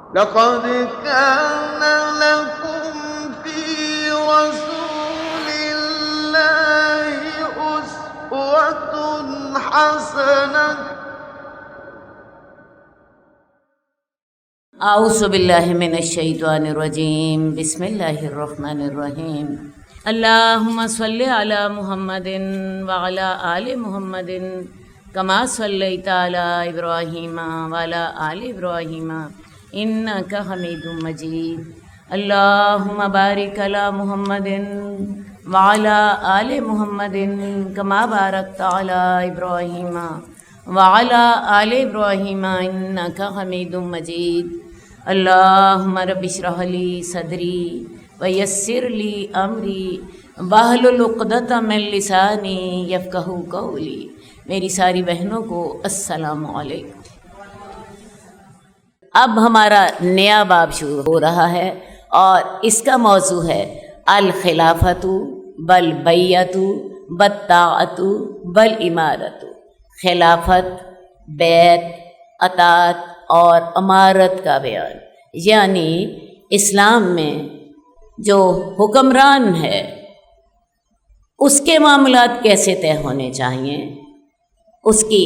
لقد كان لكم في رسول الله أسوة حسنة اعوذ باللہ من الشیطان الرجیم بسم اللہ الرحمن الرحیم اللہم صلی علی محمد وعلی آل محمد کما صلیت علی ابراہیم وعلی آل ابراہیم انک حمید مجید اللہم بارک علی محمد وعلی آل محمد کما بارکت علی ابراہیم وعلی آل ابراہیم انک حمید مجید اللہم رب اشرح لی صدری ویسر لی امری واحلل عقدۃ من لسانی یفقہوا قولی۔ میری ساری بہنوں کو السلام علیکم۔ اب ہمارا نیا باب شروع ہو رہا ہے اور اس کا موضوع ہے الخلافۃ والبیعۃ والطاعۃ والامارۃ۔ خلافت، بیعت، اطاعت اور امارت کا بیان، یعنی اسلام میں جو حکمران ہے اس کے معاملات کیسے طے ہونے چاہیے، اس کی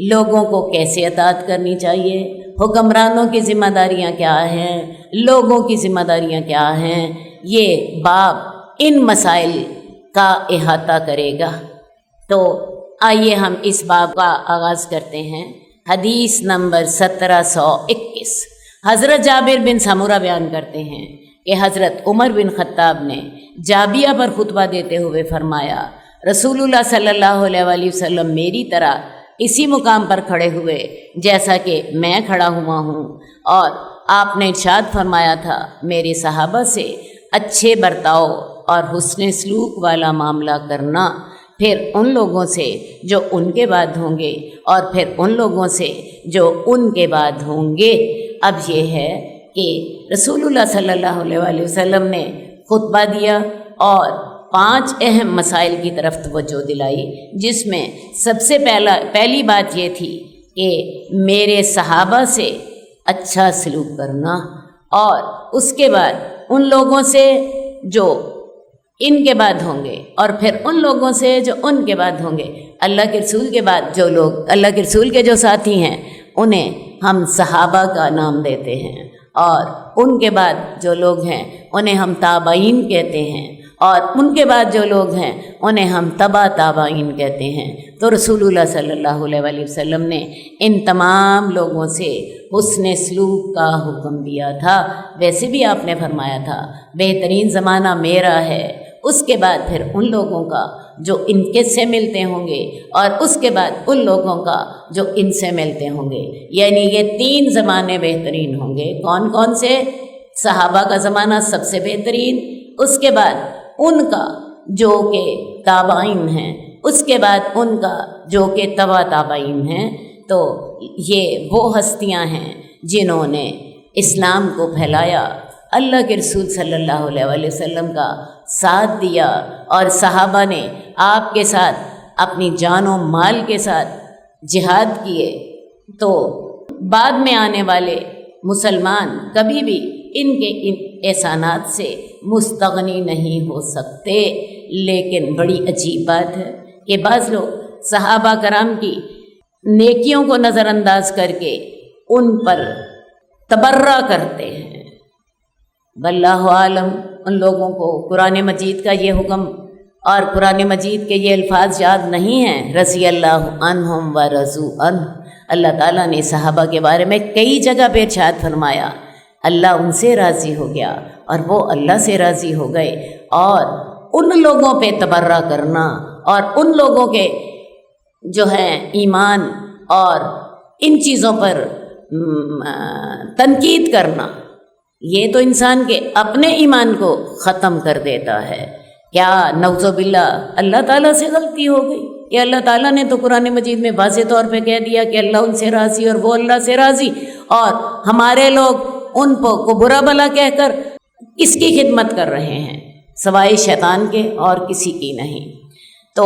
لوگوں کو کیسے اطاعت کرنی چاہیے، حکمرانوں کی ذمہ داریاں کیا ہیں، لوگوں کی ذمہ داریاں کیا ہیں، یہ باب ان مسائل کا احاطہ کرے گا۔ تو آئیے ہم اس باب کا آغاز کرتے ہیں۔ حدیث نمبر 1721، حضرت جابر بن سمورہ بیان کرتے ہیں کہ حضرت عمر بن خطاب نے جابیہ پر خطبہ دیتے ہوئے فرمایا، رسول اللہ صلی اللہ علیہ وآلہ وسلم میری طرح اسی مقام پر کھڑے ہوئے جیسا کہ میں کھڑا ہوا ہوں، اور آپ نے ارشاد فرمایا تھا میرے صحابہ سے اچھے برتاؤ اور حسن سلوک والا معاملہ کرنا، پھر ان لوگوں سے جو ان کے بعد ہوں گے، اور پھر ان لوگوں سے جو ان کے بعد ہوں گے۔ اب یہ ہے کہ رسول اللہ صلی اللہ علیہ وآلہ وسلم نے خطبہ دیا اور 5 اہم مسائل کی طرف توجہ دلائی، جس میں سب سے پہلی بات یہ تھی کہ میرے صحابہ سے اچھا سلوک کرنا، اور اس کے بعد ان لوگوں سے جو ان کے بعد ہوں گے، اور پھر ان لوگوں سے جو ان کے بعد ہوں گے۔ اللہ کے رسول کے بعد جو لوگ، اللہ کے رسول کے جو ساتھی ہیں انہیں ہم صحابہ کا نام دیتے ہیں، اور ان کے بعد جو لوگ ہیں انہیں ہم تابعین کہتے ہیں، اور ان کے بعد جو لوگ ہیں انہیں ہم تبع تابعین کہتے ہیں۔ تو رسول اللہ صلی اللہ علیہ وآلہ وسلم نے ان تمام لوگوں سے حسن سلوک کا حکم دیا تھا۔ ویسے بھی آپ نے فرمایا تھا بہترین زمانہ میرا ہے، اس کے بعد پھر ان لوگوں کا جو ان کے سے ملتے ہوں گے، اور اس کے بعد ان لوگوں کا جو ان سے ملتے ہوں گے، یعنی یہ 3 زمانے بہترین ہوں گے۔ کون کون سے؟ صحابہ کا زمانہ سب سے بہترین، اس کے بعد ان کا جو کہ تابعین ہیں، اس کے بعد ان کا جو کہ تبع تابعین ہیں۔ تو یہ وہ ہستیاں ہیں جنہوں نے اسلام کو پھیلایا، اللہ کے رسول صلی اللہ علیہ وآلہ وسلم کا ساتھ دیا، اور صحابہ نے آپ کے ساتھ اپنی جان و مال کے ساتھ جہاد کیے۔ تو بعد میں آنے والے مسلمان کبھی بھی ان کے ان احسانات سے مستغنی نہیں ہو سکتے۔ لیکن بڑی عجیب بات ہے کہ بعض لوگ صحابہ کرام کی نیکیوں کو نظر انداز کر کے ان پر تبرہ کرتے ہیں۔ واللہ عالم، ان لوگوں کو قرآن مجید کا یہ حکم اور قرآن مجید کے یہ الفاظ یاد نہیں ہیں، رضی اللہ عنہم ورضوا عنہ۔ اللہ تعالیٰ نے صحابہ کے بارے میں کئی جگہ پہ ارشاد فرمایا اللہ ان سے راضی ہو گیا اور وہ اللہ سے راضی ہو گئے۔ اور ان لوگوں پہ تبرہ کرنا اور ان لوگوں کے جو ہیں ایمان اور ان چیزوں پر تنقید کرنا، یہ تو انسان کے اپنے ایمان کو ختم کر دیتا ہے۔ کیا نعوذ باللہ اللہ تعالیٰ سے غلطی ہو گئی کہ اللہ تعالیٰ نے تو قرآن مجید میں واضح طور پہ کہہ دیا کہ اللہ ان سے راضی اور وہ اللہ سے راضی، اور ہمارے لوگ ان کو برا بھلا کہہ کر کس کی خدمت کر رہے ہیں؟ سوائے شیطان کے اور کسی کی نہیں۔ تو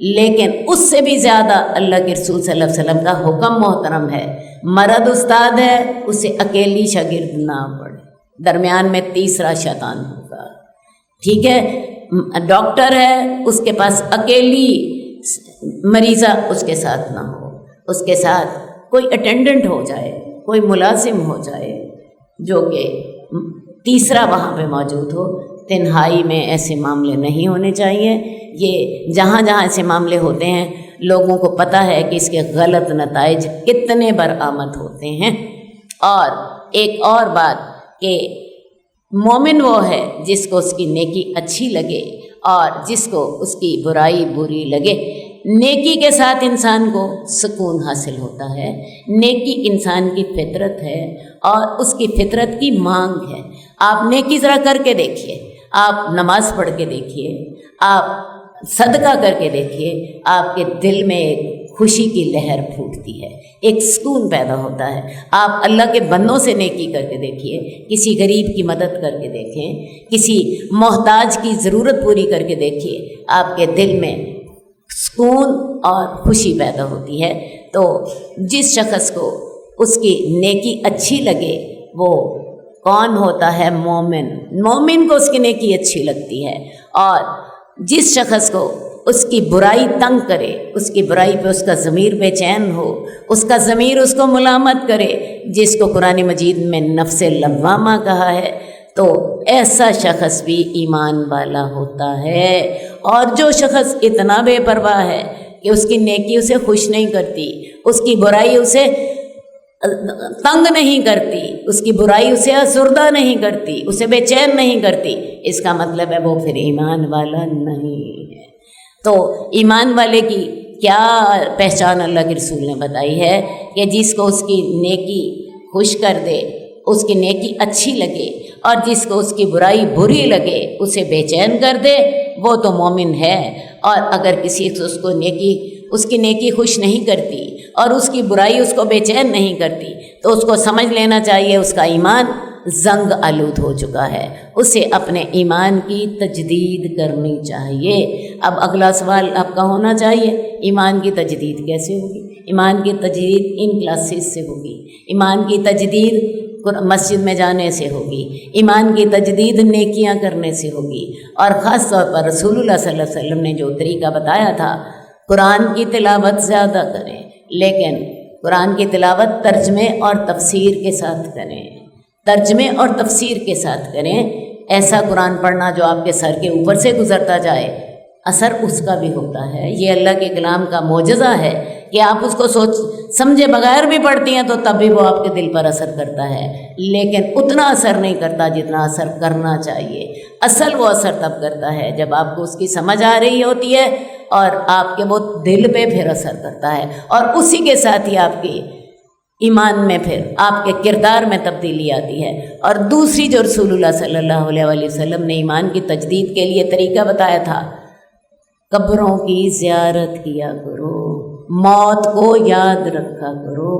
لیکن اس سے بھی زیادہ اللہ کے رسول صلی اللہ علیہ وسلم کا حکم محترم ہے، مرد استاد ہے اسے اکیلی شاگرد نہ پڑھے، درمیان میں تیسرا شیطان ہوگا، ٹھیک ہے؟ ڈاکٹر ہے اس کے پاس اکیلی مریضہ اس کے ساتھ نہ ہو، اس کے ساتھ کوئی اٹینڈنٹ ہو جائے، کوئی ملازم ہو جائے جو کہ تیسرا وہاں پہ موجود ہو۔ تنہائی میں ایسے معاملے نہیں ہونے چاہیے۔ یہ جہاں جہاں ایسے معاملے ہوتے ہیں لوگوں کو پتہ ہے کہ اس کے غلط نتائج کتنے برآمد ہوتے ہیں۔ اور ایک اور بات کہ مومن وہ ہے جس کو اس کی نیکی اچھی لگے اور جس کو اس کی برائی بری لگے۔ نیکی کے ساتھ انسان کو سکون حاصل ہوتا ہے، نیکی انسان کی فطرت ہے اور اس کی فطرت کی مانگ ہے۔ آپ نیکی ذرا کر کے دیکھیے، آپ نماز پڑھ کے دیکھیے، آپ صدقہ کر کے دیکھیے، آپ کے دل میں ایک خوشی کی لہر پھوٹتی ہے، ایک سکون پیدا ہوتا ہے۔ آپ اللہ کے بندوں سے نیکی کر کے دیکھیے، کسی غریب کی مدد کر کے دیکھیں، کسی محتاج کی ضرورت پوری کر کے دیکھیے، آپ کے دل میں سکون اور خوشی پیدا ہوتی ہے۔ تو جس شخص کو اس کی نیکی اچھی لگے وہ کون ہوتا ہے؟ مومن۔ مومن کو اس کی نیکی اچھی لگتی ہے، اور جس شخص کو اس کی برائی تنگ کرے، اس کی برائی پہ اس کا ضمیر بے چین ہو، اس کا ضمیر اس کو ملامت کرے، جس کو قرآن مجید میں نفس لوامہ کہا ہے، تو ایسا شخص بھی ایمان والا ہوتا ہے۔ اور جو شخص اتنا بے پرواہ ہے کہ اس کی نیکی اسے خوش نہیں کرتی، اس کی برائی اسے تنگ نہیں کرتی، اس کی برائی اسے افسردہ نہیں کرتی، اسے بے چین نہیں کرتی، اس کا مطلب ہے وہ پھر ایمان والا نہیں ہے۔ تو ایمان والے کی کیا پہچان اللہ کے رسول نے بتائی ہے کہ جس کو اس کی نیکی خوش کر دے، اس کی نیکی اچھی لگے، اور جس کو اس کی برائی بری لگے اسے بے چین کر دے، وہ تو مومن ہے۔ اور اگر کسی کو اس کی نیکی خوش نہیں کرتی اور اس کی برائی اس کو بے چین نہیں کرتی تو اس کو سمجھ لینا چاہیے اس کا ایمان زنگ آلود ہو چکا ہے، اسے اپنے ایمان کی تجدید کرنی چاہیے۔ اب اگلا سوال آپ کا ہونا چاہیے، ایمان کی تجدید کیسے ہوگی؟ ایمان کی تجدید ان کلاسز سے ہوگی، ایمان کی تجدید مسجد میں جانے سے ہوگی، ایمان کی تجدید نیکیاں کرنے سے ہوگی، اور خاص طور پر رسول اللہ صلی اللہ علیہ وسلم نے جو طریقہ بتایا تھا، قرآن کی تلاوت زیادہ کریں، لیکن قرآن کی تلاوت ترجمے اور تفسیر کے ساتھ کریں، ترجمے اور تفسیر کے ساتھ کریں۔ ایسا قرآن پڑھنا جو آپ کے سر کے اوپر سے گزرتا جائے، اثر اس کا بھی ہوتا ہے۔ یہ اللہ کے کلام کا معجزہ ہے کہ آپ اس کو سمجھے بغیر بھی پڑھتی ہیں تو تب بھی وہ آپ کے دل پر اثر کرتا ہے، لیکن اتنا اثر نہیں کرتا جتنا اثر کرنا چاہیے۔ اصل وہ اثر تب کرتا ہے جب آپ کو اس کی سمجھ آ رہی ہوتی ہے اور آپ کے وہ دل پہ پھر اثر کرتا ہے، اور اسی کے ساتھ ہی آپ کی ایمان میں پھر آپ کے کردار میں تبدیلی آتی ہے۔ اور دوسری جو رسول اللہ صلی اللہ علیہ وسلم نے ایمان کی تجدید کے لیے طریقہ بتایا تھا، قبروں کی زیارت کیا کرو، موت کو یاد رکھا کرو،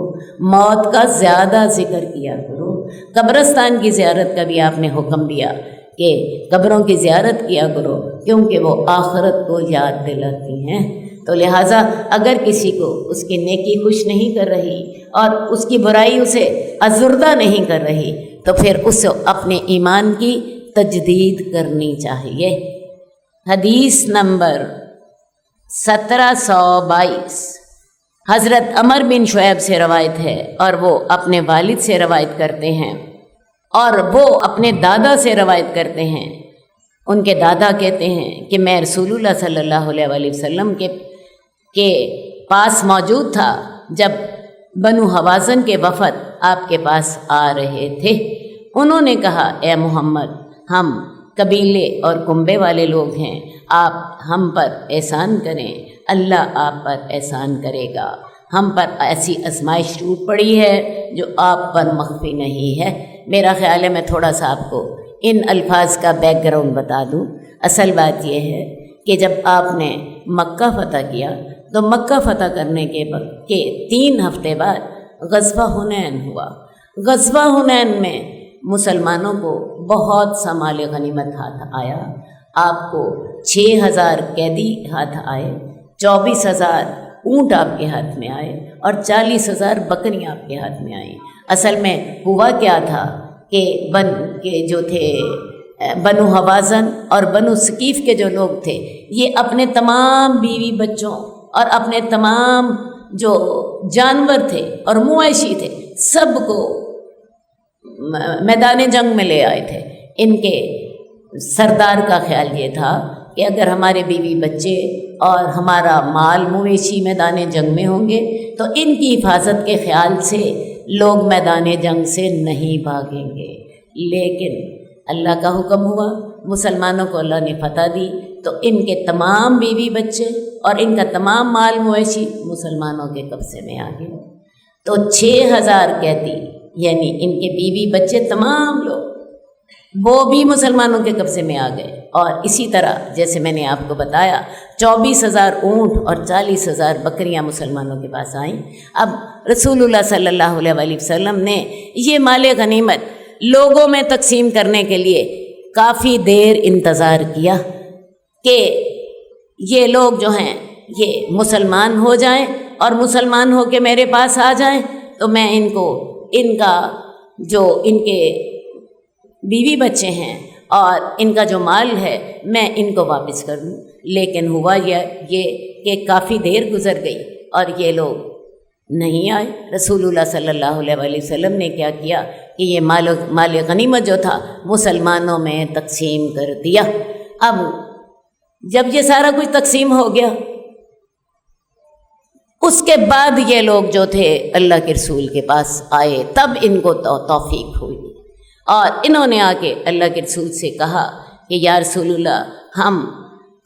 موت کا زیادہ ذکر کیا کرو۔ قبرستان کی زیارت کا بھی آپ نے حکم دیا کہ قبروں کی زیارت کیا کرو، کیونکہ وہ آخرت کو یاد دلاتی ہیں۔ تو لہٰذا اگر کسی کو اس کی نیکی خوش نہیں کر رہی اور اس کی برائی اسے ازردہ نہیں کر رہی تو پھر اسے اپنے ایمان کی تجدید کرنی چاہیے۔ حدیث نمبر 1722 حضرت عمر بن شعیب سے روایت ہے، اور وہ اپنے والد سے روایت کرتے ہیں، اور وہ اپنے دادا سے روایت کرتے ہیں۔ ان کے دادا کہتے ہیں کہ میں رسول اللہ صلی اللہ علیہ وسلم کے پاس موجود تھا جب بنو حوازن کے وفد آپ کے پاس آ رہے تھے۔ انہوں نے کہا، اے محمد، ہم قبیلے اور کنبے والے لوگ ہیں، آپ ہم پر احسان کریں، اللہ آپ پر احسان کرے گا۔ ہم پر ایسی آزمائش ٹوٹ پڑی ہے جو آپ پر مخفی نہیں ہے۔ میرا خیال ہے میں تھوڑا سا آپ کو ان الفاظ کا بیک گراؤنڈ بتا دوں۔ اصل بات یہ ہے کہ جب آپ نے مکہ فتح کیا تو مکہ فتح کرنے کے 3 ہفتے بعد غزوہ حنین ہوا۔ غزوہ حنین میں مسلمانوں کو بہت سا مال غنیمت ہاتھ آیا۔ آپ کو 6000 قیدی ہاتھ آئے، 24,000 اونٹ آپ کے ہاتھ میں آئے اور 40,000 بکریاں آپ کے ہاتھ میں آئیں۔ اصل میں ہوا کیا تھا کہ جو تھے بنو حوازن اور بنو ثقیف کے جو لوگ تھے، یہ اپنے تمام بیوی بچوں اور اپنے تمام جو جانور تھے اور مویشی تھے سب کو میدان جنگ میں لے آئے تھے۔ ان کے سردار کا خیال یہ تھا کہ اگر ہمارے بیوی بچے اور ہمارا مال مویشی میدان جنگ میں ہوں گے تو ان کی حفاظت کے خیال سے لوگ میدان جنگ سے نہیں بھاگیں گے۔ لیکن اللہ کا حکم ہوا، مسلمانوں کو اللہ نے فتح دی، تو ان کے تمام بیوی بچے اور ان کا تمام مال مویشی مسلمانوں کے قبضے میں آ گئے۔ تو 6,000 قیدی یعنی ان کے بیوی بچے تمام لوگ وہ بھی مسلمانوں کے قبضے میں آ گئے۔ اور اسی طرح جیسے میں نے آپ کو بتایا 24,000 اونٹ اور 40,000 بکریاں مسلمانوں کے پاس آئیں۔ اب رسول اللہ صلی اللہ علیہ وسلم نے یہ مال غنیمت لوگوں میں تقسیم کرنے کے لیے کافی دیر انتظار کیا کہ یہ لوگ جو ہیں یہ مسلمان ہو جائیں اور مسلمان ہو کے میرے پاس آ جائیں تو میں ان کو ان کا جو ان کے بیوی بچے ہیں اور ان کا جو مال ہے میں ان کو واپس کر دوں۔ لیکن ہوا یہ کہ کافی دیر گزر گئی اور یہ لوگ نہیں آئے۔ رسول اللہ صلی اللہ علیہ وسلم نے کیا کیا کہ یہ مال غنیمت جو تھا مسلمانوں میں تقسیم کر دیا۔ اب جب یہ سارا کچھ تقسیم ہو گیا اس کے بعد یہ لوگ جو تھے اللہ کے رسول کے پاس آئے، تب ان کو توفیق ہوئی اور انہوں نے آ کے اللہ کے رسول سے کہا کہ یا رسول اللہ ہم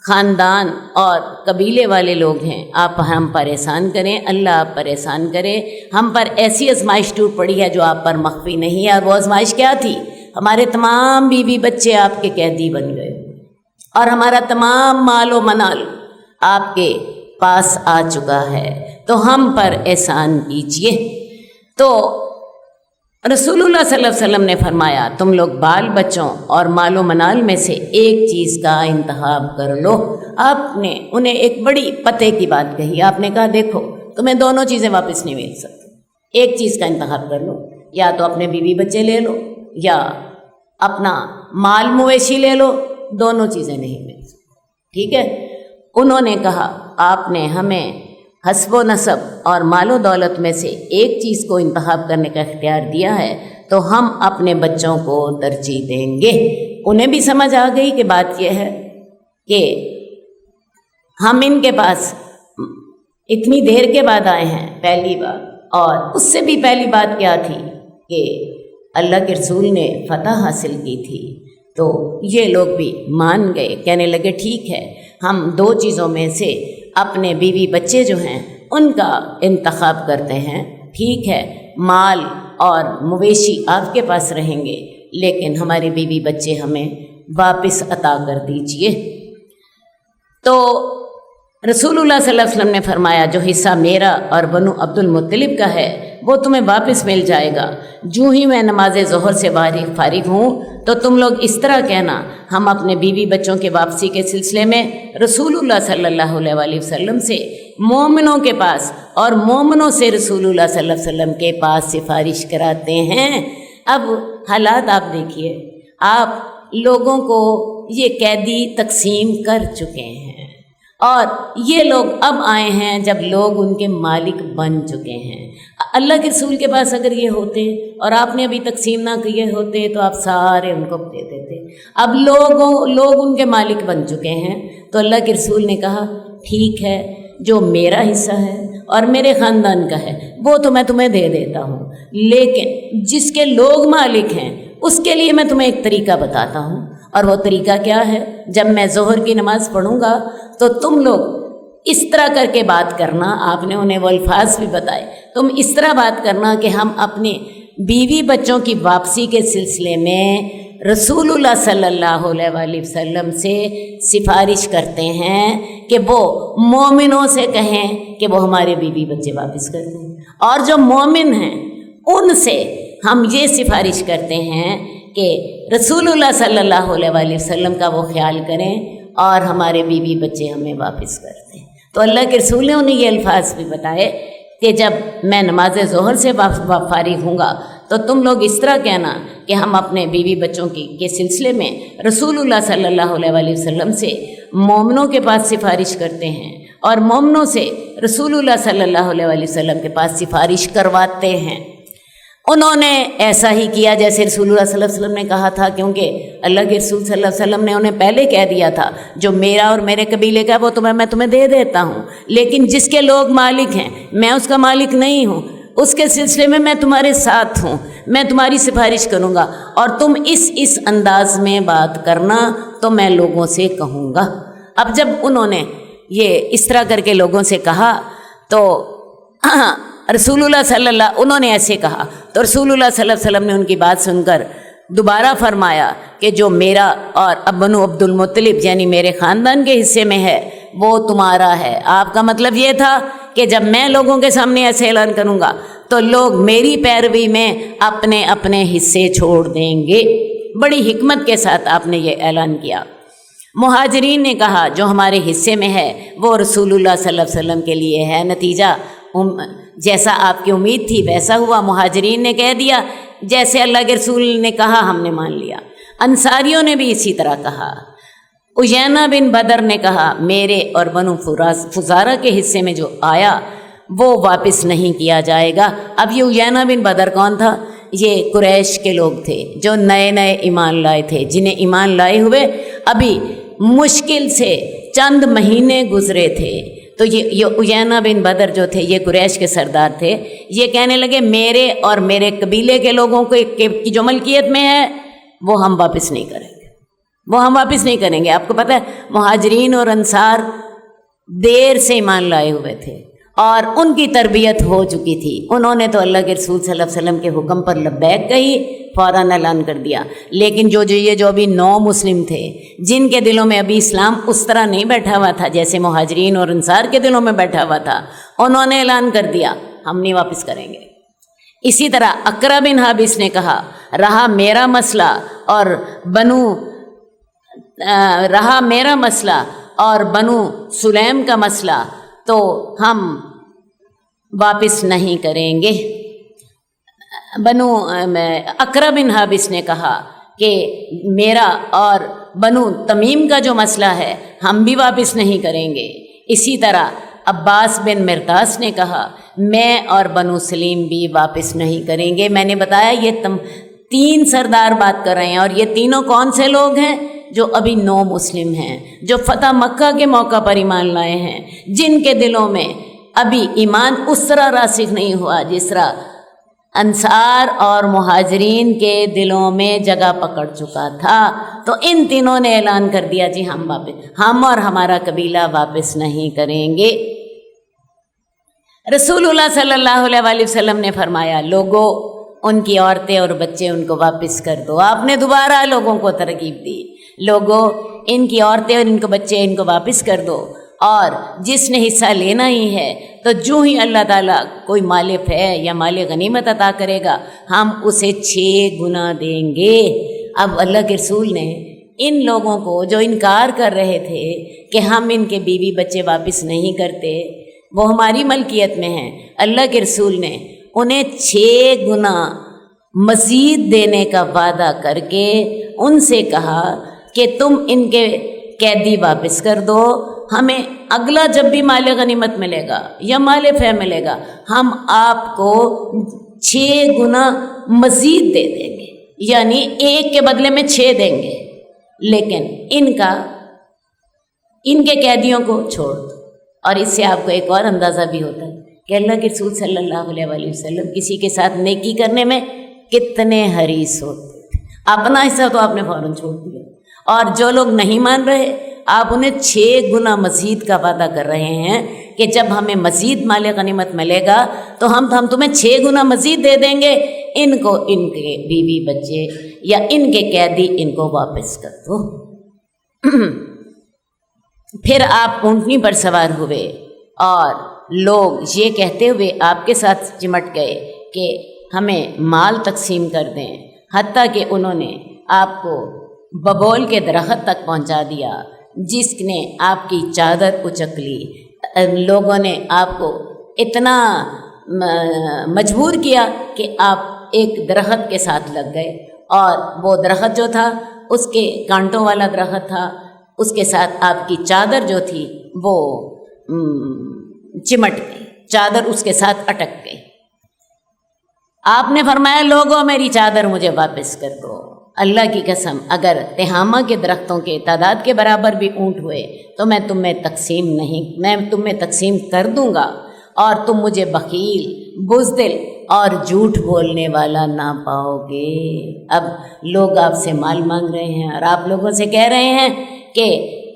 خاندان اور قبیلے والے لوگ ہیں، آپ ہم پر احسان کریں، اللہ آپ پر احسان کرے، ہم پر ایسی آزمائش ٹوٹ پڑی ہے جو آپ پر مخفی نہیں ہے۔ اور وہ آزمائش کیا تھی؟ ہمارے تمام بیوی بچے آپ کے قیدی بن گئے اور ہمارا تمام مال و منال آپ کے پاس آ چکا ہے، تو ہم پر احسان کیجیے۔ تو رسول اللہ صلی اللہ علیہ وسلم نے فرمایا تم لوگ بال بچوں اور مال و منال میں سے ایک چیز کا انتخاب کر لو۔ آپ نے انہیں ایک بڑی پتے کی بات کہی، آپ نے کہا دیکھو تمہیں دونوں چیزیں واپس نہیں مل سکتی، ایک چیز کا انتخاب کر لو، یا تو اپنے بیوی بچے لے لو یا اپنا مال مویشی لے لو، دونوں چیزیں نہیں مل سکتی، ٹھیک ہے؟ انہوں نے کہا آپ نے ہمیں حسب و نسب اور مال و دولت میں سے ایک چیز کو انتخاب کرنے کا اختیار دیا ہے تو ہم اپنے بچوں کو ترجیح دیں گے۔ انہیں بھی سمجھ آ گئی کہ بات یہ ہے کہ ہم ان کے پاس اتنی دیر کے بعد آئے ہیں پہلی بار، اور اس سے بھی پہلی بات کیا تھی کہ اللہ کے رسول نے فتح حاصل کی تھی، تو یہ لوگ بھی مان گئے، کہنے لگے ٹھیک ہے ہم دو چیزوں میں سے اپنے بیوی بچے جو ہیں ان کا انتخاب کرتے ہیں، ٹھیک ہے مال اور مویشی آپ کے پاس رہیں گے لیکن ہمارے بیوی بچے ہمیں واپس عطا کر دیجئے۔ تو رسول اللہ صلی اللہ علیہ وسلم نے فرمایا جو حصہ میرا اور بنو عبد المطلب کا ہے وہ تمہیں واپس مل جائے گا۔ جو ہی میں نماز ظہر سے فارغ ہوں تو تم لوگ اس طرح کہنا ہم اپنے بیوی بچوں کے واپسی کے سلسلے میں رسول اللہ صلی اللہ علیہ وسلم سے مومنوں کے پاس اور مومنوں سے رسول اللہ صلی اللہ علیہ وسلم کے پاس سفارش کراتے ہیں۔ اب حالات آپ دیکھیے، آپ لوگوں کو یہ قیدی تقسیم کر چکے ہیں اور یہ لوگ اب آئے ہیں جب لوگ ان کے مالک بن چکے ہیں۔ اللہ کے رسول کے پاس اگر یہ ہوتے اور آپ نے ابھی تقسیم نہ کیے ہوتے تو آپ سارے ان کو دے دیتے۔ اب لوگ ان کے مالک بن چکے ہیں تو اللہ کے رسول نے کہا ٹھیک ہے جو میرا حصہ ہے اور میرے خاندان کا ہے وہ تو میں تمہیں دے دیتا ہوں، لیکن جس کے لوگ مالک ہیں اس کے لیے میں تمہیں ایک طریقہ بتاتا ہوں، اور وہ طریقہ کیا ہے؟ جب میں ظہر کی نماز پڑھوں گا تو تم لوگ اس طرح کر کے بات کرنا، آپ نے انہیں وہ الفاظ بھی بتائے، تم اس طرح بات کرنا کہ ہم اپنے بیوی بچوں کی واپسی کے سلسلے میں رسول اللہ صلی اللہ علیہ وسلم سے سفارش کرتے ہیں کہ وہ مومنوں سے کہیں کہ وہ ہمارے بیوی بچے واپس کر دیں، اور جو مومن ہیں ان سے ہم یہ سفارش کرتے ہیں کہ رسول اللہ صلی اللہ علیہ وسلم کا وہ خیال کریں اور ہمارے بیوی بچے ہمیں واپس کر دیں۔ تو اللہ کے رسول نے انہیں یہ الفاظ بھی بتائے کہ جب میں نماز ظہر سے فارغ ہوں گا تو تم لوگ اس طرح کہنا کہ ہم اپنے بیوی بچوں کے سلسلے میں رسول اللہ صلی اللہ علیہ وآلہ وسلم سے مومنوں کے پاس سفارش کرتے ہیں اور مومنوں سے رسول اللہ صلی اللہ علیہ وآلہ وسلم کے پاس سفارش کرواتے ہیں۔ انہوں نے ایسا ہی کیا جیسے رسول اللہ صلی اللہ علیہ وسلم نے کہا تھا، کیونکہ اللہ کے رسول صلی اللہ علیہ وسلم نے انہیں پہلے کہہ دیا تھا جو میرا اور میرے قبیلے کا وہ میں تمہیں دے دیتا ہوں، لیکن جس کے لوگ مالک ہیں میں اس کا مالک نہیں ہوں، اس کے سلسلے میں تمہارے ساتھ ہوں، میں تمہاری سفارش کروں گا اور تم اس انداز میں بات کرنا تو میں لوگوں سے کہوں گا۔ اب جب انہوں نے یہ اس طرح کر کے لوگوں سے کہا تو رسول اللہ صلی اللہ انہوں نے ایسے کہا تو رسول اللہ صلی اللہ علیہ وسلم نے ان کی بات سن کر دوبارہ فرمایا کہ جو میرا اور بنو عبد المطلب یعنی میرے خاندان کے حصے میں ہے وہ تمہارا ہے۔ آپ کا مطلب یہ تھا کہ جب میں لوگوں کے سامنے ایسے اعلان کروں گا تو لوگ میری پیروی میں اپنے اپنے حصے چھوڑ دیں گے۔ بڑی حکمت کے ساتھ آپ نے یہ اعلان کیا۔ مہاجرین نے کہا جو ہمارے حصے میں ہے وہ رسول اللہ صلی اللہ علیہ وسلم کے لیے ہے۔ نتیجہ جیسا آپ کی امید تھی ویسا ہوا۔ مہاجرین نے کہہ دیا جیسے اللہ کے رسول نے کہا ہم نے مان لیا۔ انصاریوں نے بھی اسی طرح کہا۔ عیینہ بن بدر نے کہا میرے اور بنو فزارہ کے حصے میں جو آیا وہ واپس نہیں کیا جائے گا۔ اب یہ عیینہ بن بدر کون تھا؟ یہ قریش کے لوگ تھے جو نئے نئے ایمان لائے تھے، جنہیں ایمان لائے ہوئے ابھی مشکل سے چند مہینے گزرے تھے۔ تو یہ عیینہ بن بدر جو تھے یہ قریش کے سردار تھے۔ یہ کہنے لگے میرے اور میرے قبیلے کے لوگوں کی جو ملکیت میں ہے وہ ہم واپس نہیں کریں گے، وہ ہم واپس نہیں کریں گے۔ آپ کو پتہ ہے مہاجرین اور انصار دیر سے ایمان لائے ہوئے تھے اور ان کی تربیت ہو چکی تھی۔ انہوں نے تو اللہ کے رسول صلی اللہ علیہ وسلم کے حکم پر لبیک کہی، فوراً اعلان کر دیا۔ لیکن جو ابھی نو مسلم تھے جن کے دلوں میں ابھی اسلام اس طرح نہیں بیٹھا ہوا تھا جیسے مہاجرین اور انصار کے دلوں میں بیٹھا ہوا تھا، انہوں نے اعلان کر دیا ہم نہیں واپس کریں گے۔ اسی طرح اقرا بن حابس نے کہا رہا میرا مسئلہ اور بنو سلیم کا مسئلہ تو ہم واپس نہیں کریں گے۔ اقرا بن حابس نے کہا کہ میرا اور بنو تمیم کا جو مسئلہ ہے ہم بھی واپس نہیں کریں گے۔ اسی طرح عباس بن مرتاس نے کہا میں اور بنو سلیم بھی واپس نہیں کریں گے۔ میں نے بتایا یہ تین سردار بات کر رہے ہیں اور یہ تینوں کون سے لوگ ہیں؟ جو ابھی نو مسلم ہیں، جو فتح مکہ کے موقع پر ایمان لائے ہیں، جن کے دلوں میں ابھی ایمان اس طرح راسخ نہیں ہوا جس طرح انصار اور مہاجرین کے دلوں میں جگہ پکڑ چکا تھا۔ تو ان تینوں نے اعلان کر دیا جی ہم اور ہمارا قبیلہ واپس نہیں کریں گے۔ رسول اللہ صلی اللہ علیہ وآلہ وسلم نے فرمایا لوگوں ان کی عورتیں اور بچے ان کو واپس کر دو۔ آپ نے دوبارہ لوگوں کو ترغیب دی لوگوں ان کی عورتیں اور ان کو بچے ان کو واپس کر دو، اور جس نے حصہ لینا ہی ہے تو جو ہی اللہ تعالیٰ کوئی مال ہے یا مال غنیمت عطا کرے گا ہم اسے 6 گنا دیں گے۔ اب اللہ کے رسول نے ان لوگوں کو جو انکار کر رہے تھے کہ ہم ان کے بیوی بچے واپس نہیں کرتے وہ ہماری ملکیت میں ہیں، اللہ کے رسول نے انہیں 6 گنا مزید دینے کا وعدہ کر کے ان سے کہا کہ تم ان کے قیدی واپس کر دو، ہمیں اگلا جب بھی مال غنیمت ملے گا یا مال فہ ملے گا ہم آپ کو 6 گنا مزید دے دیں گے، یعنی 1 کے بدلے میں 6 دیں گے، لیکن ان کے قیدیوں کو چھوڑ دو۔ اور اس سے آپ کو ایک اور اندازہ بھی ہوتا ہے کہ اللہ کے رسول صلی اللہ علیہ وآلہ وسلم کسی کے ساتھ نیکی کرنے میں کتنے حریص ہوتے تھے۔ اپنا حصہ تو آپ نے فوراً چھوڑ دیا، اور جو لوگ نہیں مان رہے آپ انہیں 6 گنا مزید کا وعدہ کر رہے ہیں کہ جب ہمیں مزید مال غنیمت ملے گا تو ہم تمہیں 6 گنا مزید دے دیں گے، ان کو ان کے بیوی بچے یا ان کے قیدی ان کو واپس کر دو۔ پھر آپ اونٹنی پر سوار ہوئے اور لوگ یہ کہتے ہوئے آپ کے ساتھ چمٹ گئے کہ ہمیں مال تقسیم کر دیں، حتیٰ کہ انہوں نے آپ کو ببول کے درخت تک پہنچا دیا جس نے آپ کی چادر اچک لی۔ لوگوں نے آپ کو اتنا مجبور کیا کہ آپ ایک درخت کے ساتھ لگ گئے، اور وہ درخت جو تھا اس کے کانٹوں والا درخت تھا، اس کے ساتھ آپ کی چادر جو تھی وہ چمٹ گئی، چادر اس کے ساتھ اٹک گئی۔ آپ نے فرمایا لوگوں میری چادر مجھے واپس کر دو۔ اللہ کی قسم اگر تہامہ کے درختوں کے تعداد کے برابر بھی اونٹ ہوئے تو میں تم میں تقسیم کر دوں گا، اور تم مجھے بخیل، بزدل اور جھوٹ بولنے والا نہ پاؤ گے۔ اب لوگ آپ سے مال مانگ رہے ہیں اور آپ لوگوں سے کہہ رہے ہیں کہ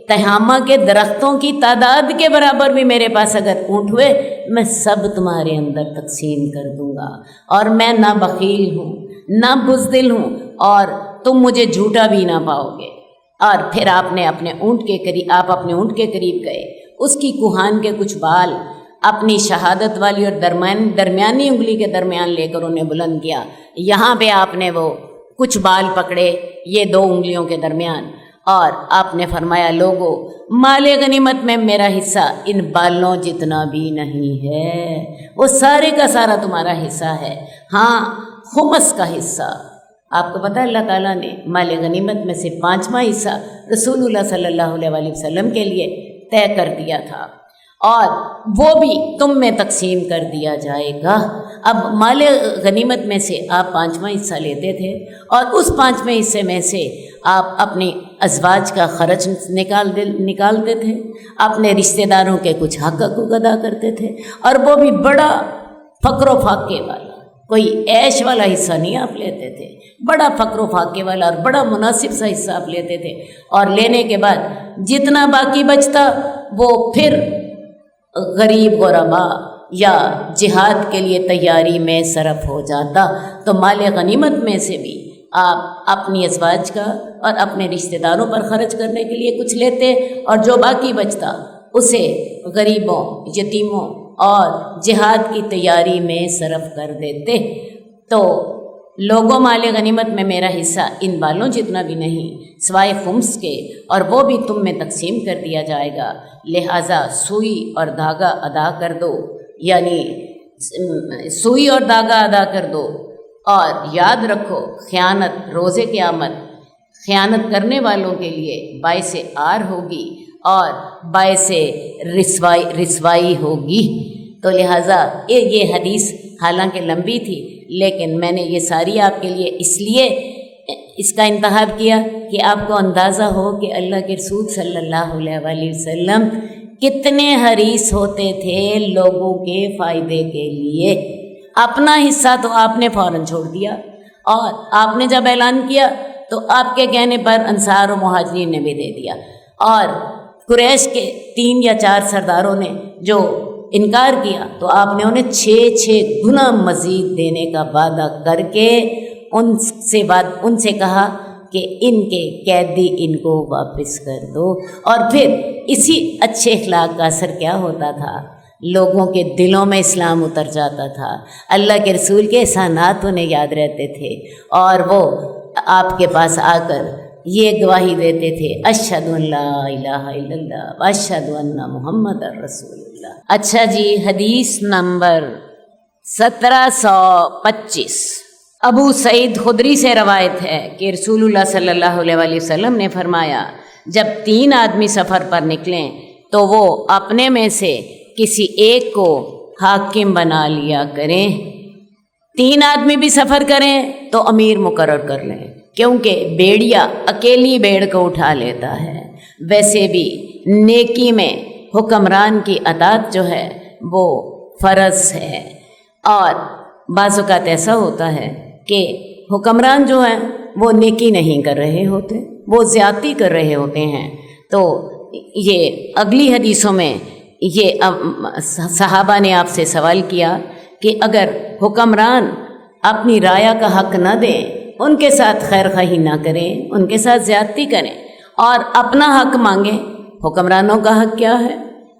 تہامہ کے درختوں کی تعداد کے برابر بھی میرے پاس اگر اونٹ ہوئے میں سب تمہارے اندر تقسیم کر دوں گا، اور میں نہ بخیل ہوں نہ بزدل ہوں، اور تم مجھے جھوٹا بھی نہ پاؤ گے۔ اور پھر آپ اپنے اونٹ کے قریب گئے، اس کی کوہان کے کچھ بال اپنی شہادت والی اور درمیانی انگلی کے درمیان لے کر انہیں بلند کیا۔ یہاں پہ آپ نے وہ کچھ بال پکڑے، یہ 2 انگلیوں کے درمیان، اور آپ نے فرمایا لوگو مال غنیمت میں میرا حصہ ان بالوں جتنا بھی نہیں ہے، وہ سارے کا سارا تمہارا حصہ ہے، ہاں خمس کا حصہ۔ آپ کو پتہ اللہ تعالیٰ نے مال غنیمت میں سے 5واں حصہ رسول اللہ صلی اللہ علیہ وسلم کے لیے طے کر دیا تھا، اور وہ بھی تم میں تقسیم کر دیا جائے گا۔ اب مال غنیمت میں سے آپ 5واں حصہ لیتے تھے، اور اس 5ویں حصے میں سے آپ اپنی ازواج کا خرچ نکالتے تھے، اپنے رشتہ داروں کے کچھ حقوق ادا کرتے تھے، اور وہ بھی بڑا فقر و فاقے والا، کوئی عیش والا حصہ نہیں آپ لیتے تھے، بڑا فقر و فاقے والا اور بڑا مناسب سا حصہ آپ لیتے تھے، اور لینے کے بعد جتنا باقی بچتا وہ پھر غریب غربا یا جہاد کے لیے تیاری میں صرف ہو جاتا۔ تو مال غنیمت میں سے بھی آپ اپنی ازواج کا اور اپنے رشتہ داروں پر خرچ کرنے کے لیے کچھ لیتے، اور جو باقی بچتا اسے غریبوں، یتیموں اور جہاد کی تیاری میں صرف کر دیتے۔ تو لوگوں مال غنیمت میں میرا حصہ ان بالوں جتنا بھی نہیں سوائے خمس کے، اور وہ بھی تم میں تقسیم کر دیا جائے گا، لہٰذا سوئی اور دھاگا ادا کر دو، یعنی سوئی اور دھاگا ادا کر دو، اور یاد رکھو خیانت روز قیامت خیانت کرنے والوں کے لیے باعث عار ہوگی اور باعث رسوائی ہوگی۔ تو لہٰذا یہ حدیث حالانکہ لمبی تھی، لیکن میں نے یہ ساری آپ کے لیے اس لیے اس کا انتخاب کیا کہ آپ کو اندازہ ہو کہ اللہ کے رسول صلی اللہ علیہ وسلم کتنے حریص ہوتے تھے لوگوں کے فائدے کے لیے۔ اپنا حصہ تو آپ نے فوراً چھوڑ دیا، اور آپ نے جب اعلان کیا تو آپ کے کہنے پر انصار و مہاجرین نے بھی دے دیا، اور قریش کے 3 یا 4 سرداروں نے جو انکار کیا تو آپ نے انہیں 6 گنا مزید دینے کا وعدہ کر کے ان سے کہا کہ ان کے قیدی ان کو واپس کر دو۔ اور پھر اسی اچھے اخلاق کا اثر کیا ہوتا تھا، لوگوں کے دلوں میں اسلام اتر جاتا تھا، اللہ کے رسول کے احسانات انہیں یاد رہتے تھے، اور وہ آپ کے پاس آ کر یہ گواہی دیتے تھے اشہد ان لا الہ الا اللہ واشہد ان محمد رسول اللہ۔ اچھا جی، حدیث نمبر 1725 ابو سعید خدری سے روایت ہے کہ رسول اللہ صلی اللہ علیہ وسلم نے فرمایا جب 3 آدمی سفر پر نکلیں تو وہ اپنے میں سے کسی ایک کو حاکم بنا لیا کریں۔ 3 آدمی بھی سفر کریں تو امیر مقرر کر لیں، کیونکہ بیڑیا اکیلی بیڑ کو اٹھا لیتا ہے۔ ویسے بھی نیکی میں حکمران کی اطاعت جو ہے وہ فرض ہے، اور بعض اوقات ایسا ہوتا ہے کہ حکمران جو ہیں وہ نیکی نہیں کر رہے ہوتے، وہ زیادتی کر رہے ہوتے ہیں۔ تو یہ اگلی حدیثوں میں یہ صحابہ نے آپ سے سوال کیا کہ اگر حکمران اپنی رعایا کا حق نہ دیں، ان کے ساتھ خیر خواہی نہ کریں، ان کے ساتھ زیادتی کریں اور اپنا حق مانگیں، حکمرانوں کا حق کیا ہے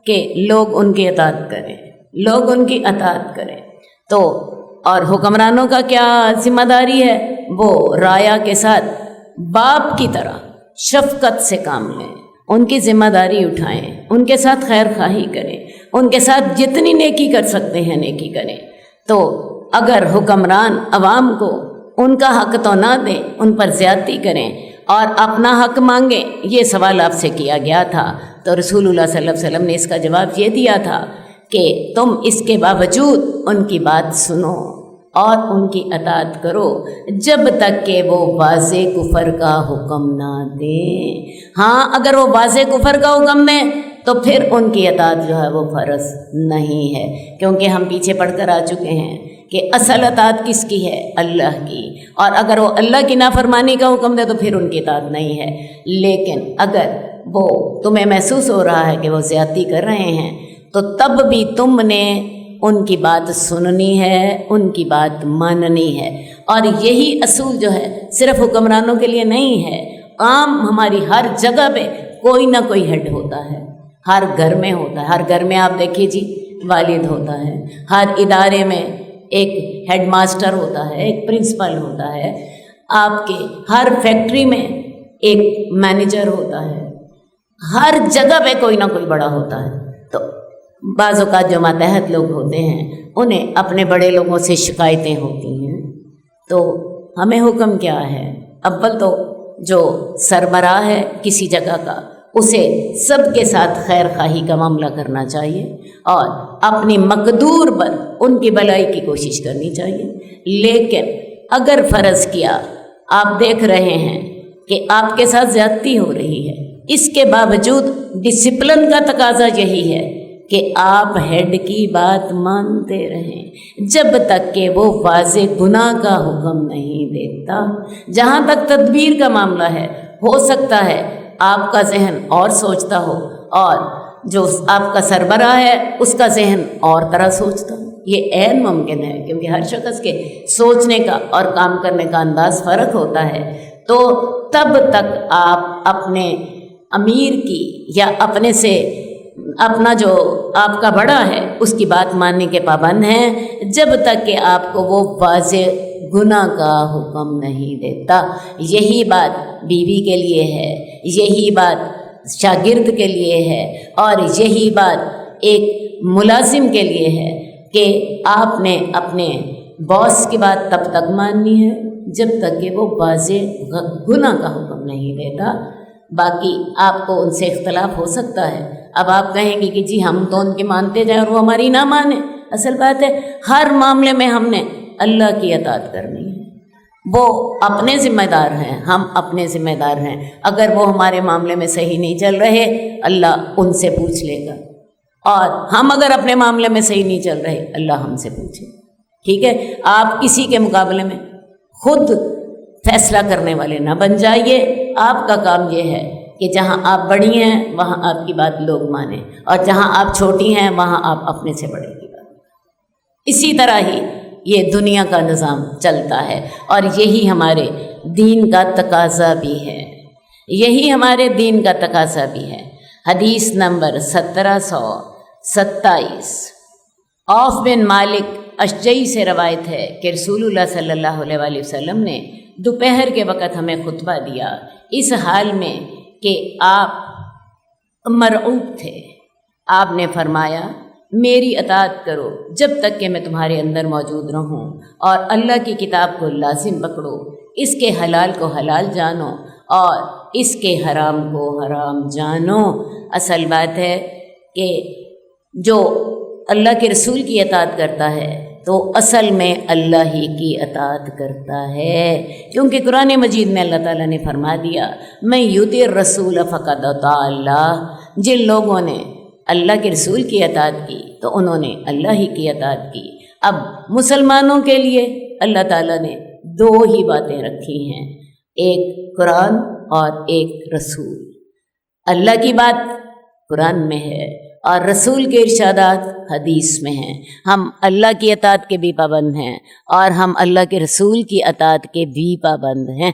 کہ لوگ ان کی اطاعت کریں، لوگ ان کی اطاعت کریں۔ تو اور حکمرانوں کا کیا ذمہ داری ہے؟ وہ رعایا کے ساتھ باپ کی طرح شفقت سے کام لیں، ان کی ذمہ داری اٹھائیں، ان کے ساتھ خیر خواہی کریں، ان کے ساتھ جتنی نیکی کر سکتے ہیں نیکی کریں۔ تو اگر حکمران عوام کو ان کا حق تو نہ دیں، ان پر زیادتی کریں اور اپنا حق مانگیں، یہ سوال آپ سے کیا گیا تھا، تو رسول اللہ صلی اللہ علیہ وسلم نے اس کا جواب یہ دیا تھا کہ تم اس کے باوجود ان کی بات سنو اور ان کی اطاعت کرو جب تک کہ وہ واضح کفر کا حکم نہ دیں۔ ہاں، اگر وہ واضح کفر کا حکم دیں تو پھر ان کی اطاعت جو ہے وہ فرض نہیں ہے، کیونکہ ہم پیچھے پڑھ کر آ چکے ہیں کہ اصل اطاعت کس کی ہے؟ اللہ کی، اور اگر وہ اللہ کی نافرمانی کا حکم دے تو پھر ان کی اطاعت نہیں ہے۔ لیکن اگر وہ تمہیں محسوس ہو رہا ہے کہ وہ زیادتی کر رہے ہیں تو تب بھی تم نے ان کی بات سننی ہے، ان کی بات ماننی ہے۔ اور یہی اصول جو ہے صرف حکمرانوں کے لیے نہیں ہے، عام ہماری ہر جگہ پہ کوئی نہ کوئی ہیڈ ہوتا ہے، ہر گھر میں ہوتا ہے۔ ہر گھر میں آپ دیکھیے جی والد ہوتا ہے، ہر ادارے میں ایک ہیڈ ماسٹر ہوتا ہے، ایک پرنسپل ہوتا ہے، آپ کے ہر فیکٹری میں ایک مینیجر ہوتا ہے، ہر جگہ پہ کوئی نہ کوئی بڑا ہوتا ہے۔ تو بعض اوقات جو ماتحت لوگ ہوتے ہیں انہیں اپنے بڑے لوگوں سے شکایتیں ہوتی ہیں، تو ہمیں حکم کیا ہے؟ اول تو جو سربراہ ہے کسی جگہ کا، اسے سب کے ساتھ خیر خواہی کا معاملہ کرنا چاہیے اور اپنی مقدور پر ان کی بھلائی کی کوشش کرنی چاہیے۔ لیکن اگر فرض کیا آپ دیکھ رہے ہیں کہ آپ کے ساتھ زیادتی ہو رہی ہے، اس کے باوجود ڈسپلن کا تقاضا یہی ہے کہ آپ ہیڈ کی بات مانتے رہیں جب تک کہ وہ واضح گناہ کا حکم نہیں دیتا۔ جہاں تک تدبیر کا معاملہ ہے، ہو سکتا ہے آپ کا ذہن اور سوچتا ہو اور جو آپ کا سربراہ ہے اس کا ذہن اور طرح سوچتا ہو، یہ عین ممکن ہے، کیونکہ ہر شخص کے سوچنے کا اور کام کرنے کا انداز فرق ہوتا ہے۔ تو تب تک آپ اپنے امیر کی یا اپنے سے اپنا جو آپ کا بڑا ہے اس کی بات ماننے کے پابند ہیں جب تک کہ آپ کو وہ واضح گناہ کا حکم نہیں دیتا۔ یہی بات بیوی کے لیے ہے، یہی بات شاگرد کے لیے ہے، اور یہی بات ایک ملازم کے لیے ہے کہ آپ نے اپنے باس کی بات تب تک ماننی ہے جب تک کہ وہ واضح گناہ کا حکم نہیں دیتا۔ باقی آپ کو ان سے اختلاف ہو سکتا ہے، اب آپ کہیں گے کہ جی ہم تو ان کی مانتے جائیں اور وہ ہماری نہ مانیں۔ اصل بات ہے ہر معاملے میں ہم نے اللہ کی اطاعت کرنی ہے، وہ اپنے ذمہ دار ہیں، ہم اپنے ذمہ دار ہیں۔ اگر وہ ہمارے معاملے میں صحیح نہیں چل رہے، اللہ ان سے پوچھ لے گا، اور ہم اگر اپنے معاملے میں صحیح نہیں چل رہے، اللہ ہم سے پوچھے۔ ٹھیک ہے، آپ کسی کے مقابلے میں خود فیصلہ کرنے والے نہ بن جائیے۔ آپ کا کام یہ ہے کہ جہاں آپ بڑی ہیں وہاں آپ کی بات لوگ مانیں، اور جہاں آپ چھوٹی ہیں وہاں آپ اپنے سے بڑے کی بات۔ اسی طرح ہی یہ دنیا کا نظام چلتا ہے، اور یہی ہمارے دین کا تقاضا بھی ہے، یہی ہمارے دین کا تقاضا بھی ہے۔ حدیث نمبر 1727 عوف بن مالک اشجعی سے روایت ہے کہ رسول اللہ صلی اللہ علیہ وآلہ وسلم نے دوپہر کے وقت ہمیں خطبہ دیا، اس حال میں کہ آپ مرعوب تھے۔ آپ نے فرمایا میری اطاعت کرو جب تک کہ میں تمہارے اندر موجود رہوں، اور اللہ کی کتاب کو لازم پکڑو، اس کے حلال کو حلال جانو اور اس کے حرام کو حرام جانو۔ اصل بات ہے کہ جو اللہ کے رسول کی اطاعت کرتا ہے تو اصل میں اللہ ہی کی اطاعت کرتا ہے، کیونکہ قرآن مجید میں اللہ تعالیٰ نے فرما دیا میں یطیع الرسول فقد اطاع اللہ۔ جن لوگوں نے اللہ کے رسول کی اطاعت کی تو انہوں نے اللہ ہی کی اطاعت کی۔ اب مسلمانوں کے لیے اللہ تعالیٰ نے دو ہی باتیں رکھی ہیں، ایک قرآن اور ایک رسول۔ اللہ کی بات قرآن میں ہے اور رسول کے ارشادات حدیث میں ہیں۔ ہم اللہ کی اطاعت کے بھی پابند ہیں اور ہم اللہ کے رسول کی اطاعت کے بھی پابند ہیں۔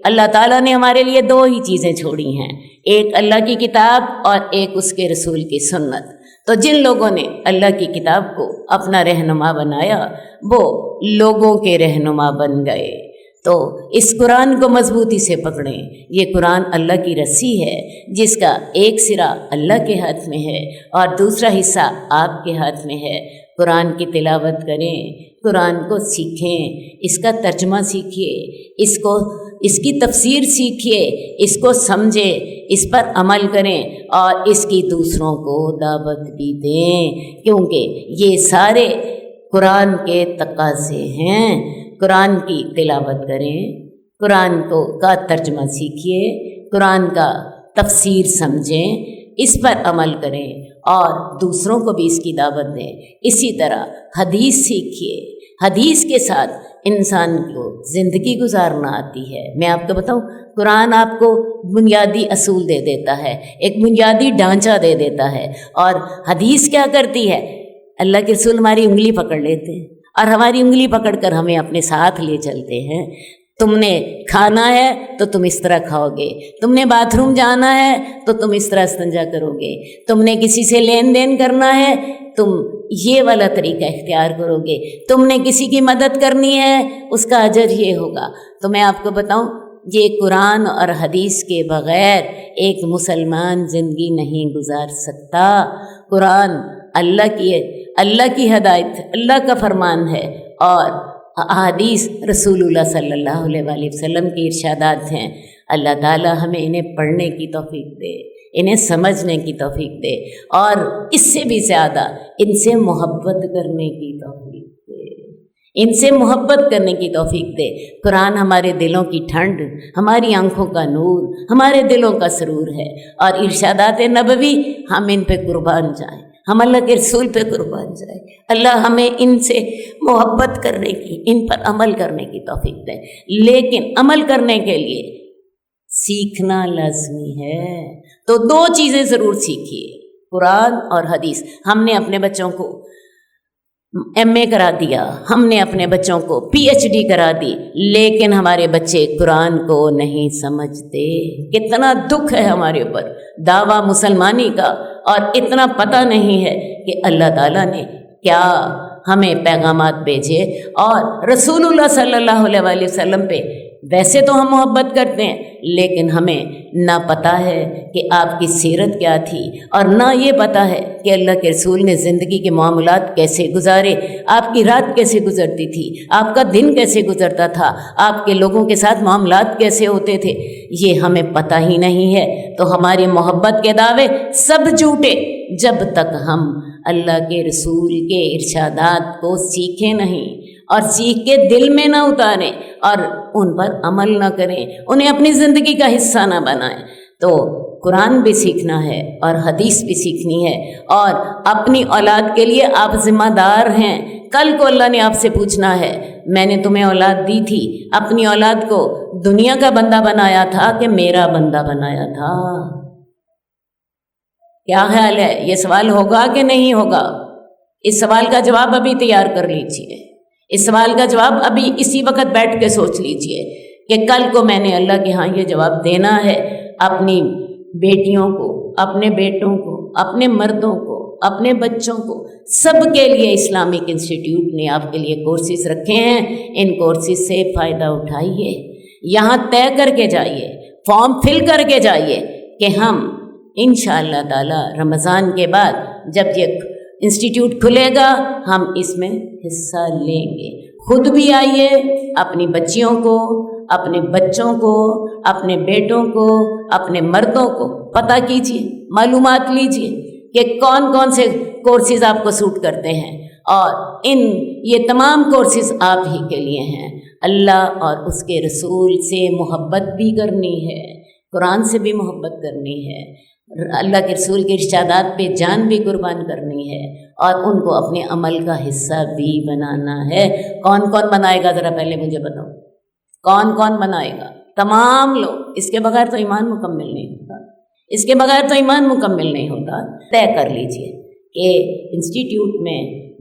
اللہ تعالیٰ نے ہمارے لیے دو ہی چیزیں چھوڑی ہیں، ایک اللہ کی کتاب اور ایک اس کے رسول کی سنت۔ تو جن لوگوں نے اللہ کی کتاب کو اپنا رہنما بنایا وہ لوگوں کے رہنما بن گئے، تو اس قرآن کو مضبوطی سے پکڑیں۔ یہ قرآن اللہ کی رسی ہے جس کا ایک سرا اللہ کے ہاتھ میں ہے اور دوسرا حصہ آپ کے ہاتھ میں ہے۔ قرآن کی تلاوت کریں، قرآن کو سیکھیں، اس کا ترجمہ سیکھیے، اس کی تفسیر سیکھیے، اس کو سمجھیں، اس پر عمل کریں اور اس کی دوسروں کو دعوت بھی دیں، کیونکہ یہ سارے قرآن کے تقاضے ہیں۔ قرآن کی تلاوت کریں، قرآن کا ترجمہ سیکھیے، قرآن کا تفسیر سمجھیں، اس پر عمل کریں اور دوسروں کو بھی اس کی دعوت دیں۔ اسی طرح حدیث سیکھیے، حدیث کے ساتھ انسان کو زندگی گزارنا آتی ہے۔ میں آپ کو بتاؤں، قرآن آپ کو بنیادی اصول دے دیتا ہے، ایک بنیادی ڈھانچہ دے دیتا ہے، اور حدیث کیا کرتی ہے؟ اللہ کے رسول ہماری انگلی پکڑ لیتے ہیں اور ہماری انگلی پکڑ کر ہمیں اپنے ساتھ لے چلتے ہیں۔ تم نے کھانا ہے تو تم اس طرح کھاؤ گے، تم نے باتھ روم جانا ہے تو تم اس طرح استنجا کرو گے، تم نے کسی سے لین دین کرنا ہے تم یہ والا طریقہ اختیار کرو گے، تم نے کسی کی مدد کرنی ہے اس کا اجر یہ ہوگا۔ تو میں آپ کو بتاؤں، یہ قرآن اور حدیث کے بغیر ایک مسلمان زندگی نہیں گزار سکتا۔ قرآن اللہ کی ہدایت، اللہ کا فرمان ہے، اور احادیث رسول اللہ صلی اللہ علیہ وآلہ وسلم کی ارشادات ہیں۔ اللہ تعالی ہمیں انہیں پڑھنے کی توفیق دے، انہیں سمجھنے کی توفیق دے، اور اس سے بھی زیادہ ان سے محبت کرنے کی توفیق دے، ان سے محبت کرنے کی توفیق دے۔ قرآن ہمارے دلوں کی ٹھنڈ، ہماری آنکھوں کا نور، ہمارے دلوں کا سرور ہے، اور ارشادات نبوی ہم ان پہ قربان جائیں، ہم اللہ کے رسول پہ قربان جائیں۔ اللہ ہمیں ان سے محبت کرنے کی، ان پر عمل کرنے کی توفیق دے۔ لیکن عمل کرنے کے لیے سیکھنا لازمی ہے، تو دو چیزیں ضرور سیکھیے، قرآن اور حدیث۔ ہم نے اپنے بچوں کو ایم اے کرا دیا، ہم نے اپنے بچوں کو پی ایچ ڈی کرا دی، لیکن ہمارے بچے قرآن کو نہیں سمجھتے۔ کتنا دکھ ہے ہمارے اوپر دعویٰ مسلمانی کا، اور اتنا پتہ نہیں ہے کہ اللہ تعالیٰ نے کیا ہمیں پیغامات بھیجے، اور رسول اللہ صلی اللہ علیہ وآلہ وسلم پہ ویسے تو ہم محبت کرتے ہیں، لیکن ہمیں نہ پتہ ہے کہ آپ کی سیرت کیا تھی، اور نہ یہ پتہ ہے کہ اللہ کے رسول نے زندگی کے معاملات کیسے گزارے، آپ کی رات کیسے گزرتی تھی، آپ کا دن کیسے گزرتا تھا، آپ کے لوگوں کے ساتھ معاملات کیسے ہوتے تھے، یہ ہمیں پتہ ہی نہیں ہے۔ تو ہماری محبت کے دعوے سب جھوٹے جب تک ہم اللہ کے رسول کے ارشادات کو سیکھیں نہیں، اور سیکھ کے دل میں نہ اتاریں اور ان پر عمل نہ کریں، انہیں اپنی زندگی کا حصہ نہ بنائیں۔ تو قرآن بھی سیکھنا ہے اور حدیث بھی سیکھنی ہے، اور اپنی اولاد کے لیے آپ ذمہ دار ہیں۔ کل کو اللہ نے آپ سے پوچھنا ہے، میں نے تمہیں اولاد دی تھی، اپنی اولاد کو دنیا کا بندہ بنایا تھا کہ میرا بندہ بنایا تھا؟ کیا خیال ہے، یہ سوال ہوگا کہ نہیں ہوگا؟ اس سوال کا جواب ابھی تیار کر لیجئے، اس سوال کا جواب ابھی اسی وقت بیٹھ کے سوچ لیجئے کہ کل کو میں نے اللہ کے ہاں یہ جواب دینا ہے۔ اپنی بیٹیوں کو، اپنے بیٹوں کو، اپنے مردوں کو، اپنے بچوں کو، سب کے لیے اسلامک انسٹیٹیوٹ نے آپ کے لیے کورسز رکھے ہیں، ان کورسز سے فائدہ اٹھائیے، یہاں طے کر کے جائیے، فارم فل کر کے جائیے کہ ہم انشاءاللہ تعالی رمضان کے بعد جب یہ انسٹیٹیوٹ کھلے گا ہم اس میں حصہ لیں گے۔ خود بھی آئیے، اپنی بچیوں کو، اپنے بچوں کو، اپنے بیٹوں کو، اپنے مردوں کو پتہ کیجیے، معلومات لیجیے کہ کون کون سے کورسز آپ کو سوٹ کرتے ہیں، اور یہ تمام کورسز آپ ہی کے لیے ہیں۔ اللہ اور اس کے رسول سے محبت بھی کرنی ہے، قرآن سے بھی محبت کرنی ہے، اللہ کے رسول کے ارشادات پہ جان بھی قربان کرنی ہے، اور ان کو اپنے عمل کا حصہ بھی بنانا ہے۔ کون کون بنائے گا ذرا پہلے مجھے بتاؤ، کون کون بنائے گا؟ تمام لوگ۔ اس کے بغیر تو ایمان مکمل نہیں ہوتا، اس کے بغیر تو ایمان مکمل نہیں ہوتا۔ طے کر لیجئے کہ انسٹیٹیوٹ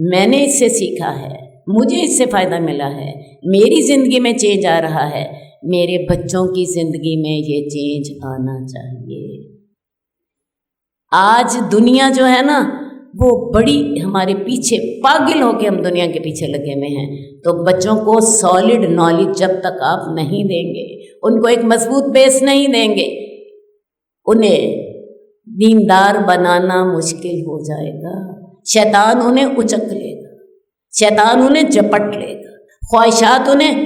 میں نے اس سے سیکھا ہے، مجھے اس سے فائدہ ملا ہے، میری زندگی میں چینج آ رہا ہے، میرے بچوں کی زندگی میں یہ چینج آنا چاہیے۔ آج دنیا جو ہے نا، وہ بڑی ہمارے پیچھے پاگل ہو کے ہم دنیا کے پیچھے لگے ہوئے ہیں. تو بچوں کو سالڈ نالج جب تک آپ نہیں دیں گے، ان کو ایک مضبوط بیس نہیں دیں گے، انہیں دیندار بنانا مشکل ہو جائے گا. شیطان انہیں اچک لے گا، شیطان انہیں جپٹ لے گا، خواہشات انہیں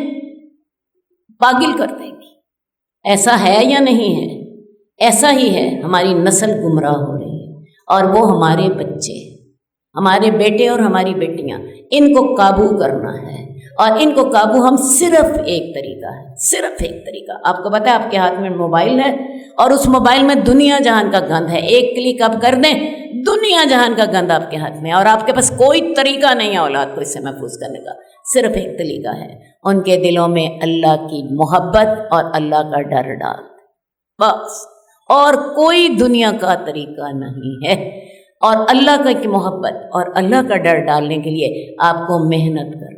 پاگل کر دیں گی. ایسا ہے یا نہیں ہے؟ ایسا ہی ہے. ہماری نسل گمراہ ہو رہی ہے اور وہ ہمارے بچے، ہمارے بیٹے اور ہماری بیٹیاں، ان کو قابو کرنا ہے. اور ان کو قابو ہم صرف ایک طریقہ ہے، صرف ایک طریقہ. آپ کو پتہ ہے آپ کے ہاتھ میں موبائل ہے اور اس موبائل میں دنیا جہان کا گند ہے. ایک کلک آپ کر دیں، دنیا جہان کا گند آپ کے ہاتھ میں، اور آپ کے پاس کوئی طریقہ نہیں ہے اولاد کو اس سے محفوظ کرنے کا. صرف ایک طریقہ ہے، ان کے دلوں میں اللہ کی محبت اور اللہ کا ڈر ڈال، بس. اور کوئی دنیا کا طریقہ نہیں ہے. اور اللہ کا کی محبت اور اللہ کا ڈر ڈالنے کے لیے آپ کو محنت کرنی.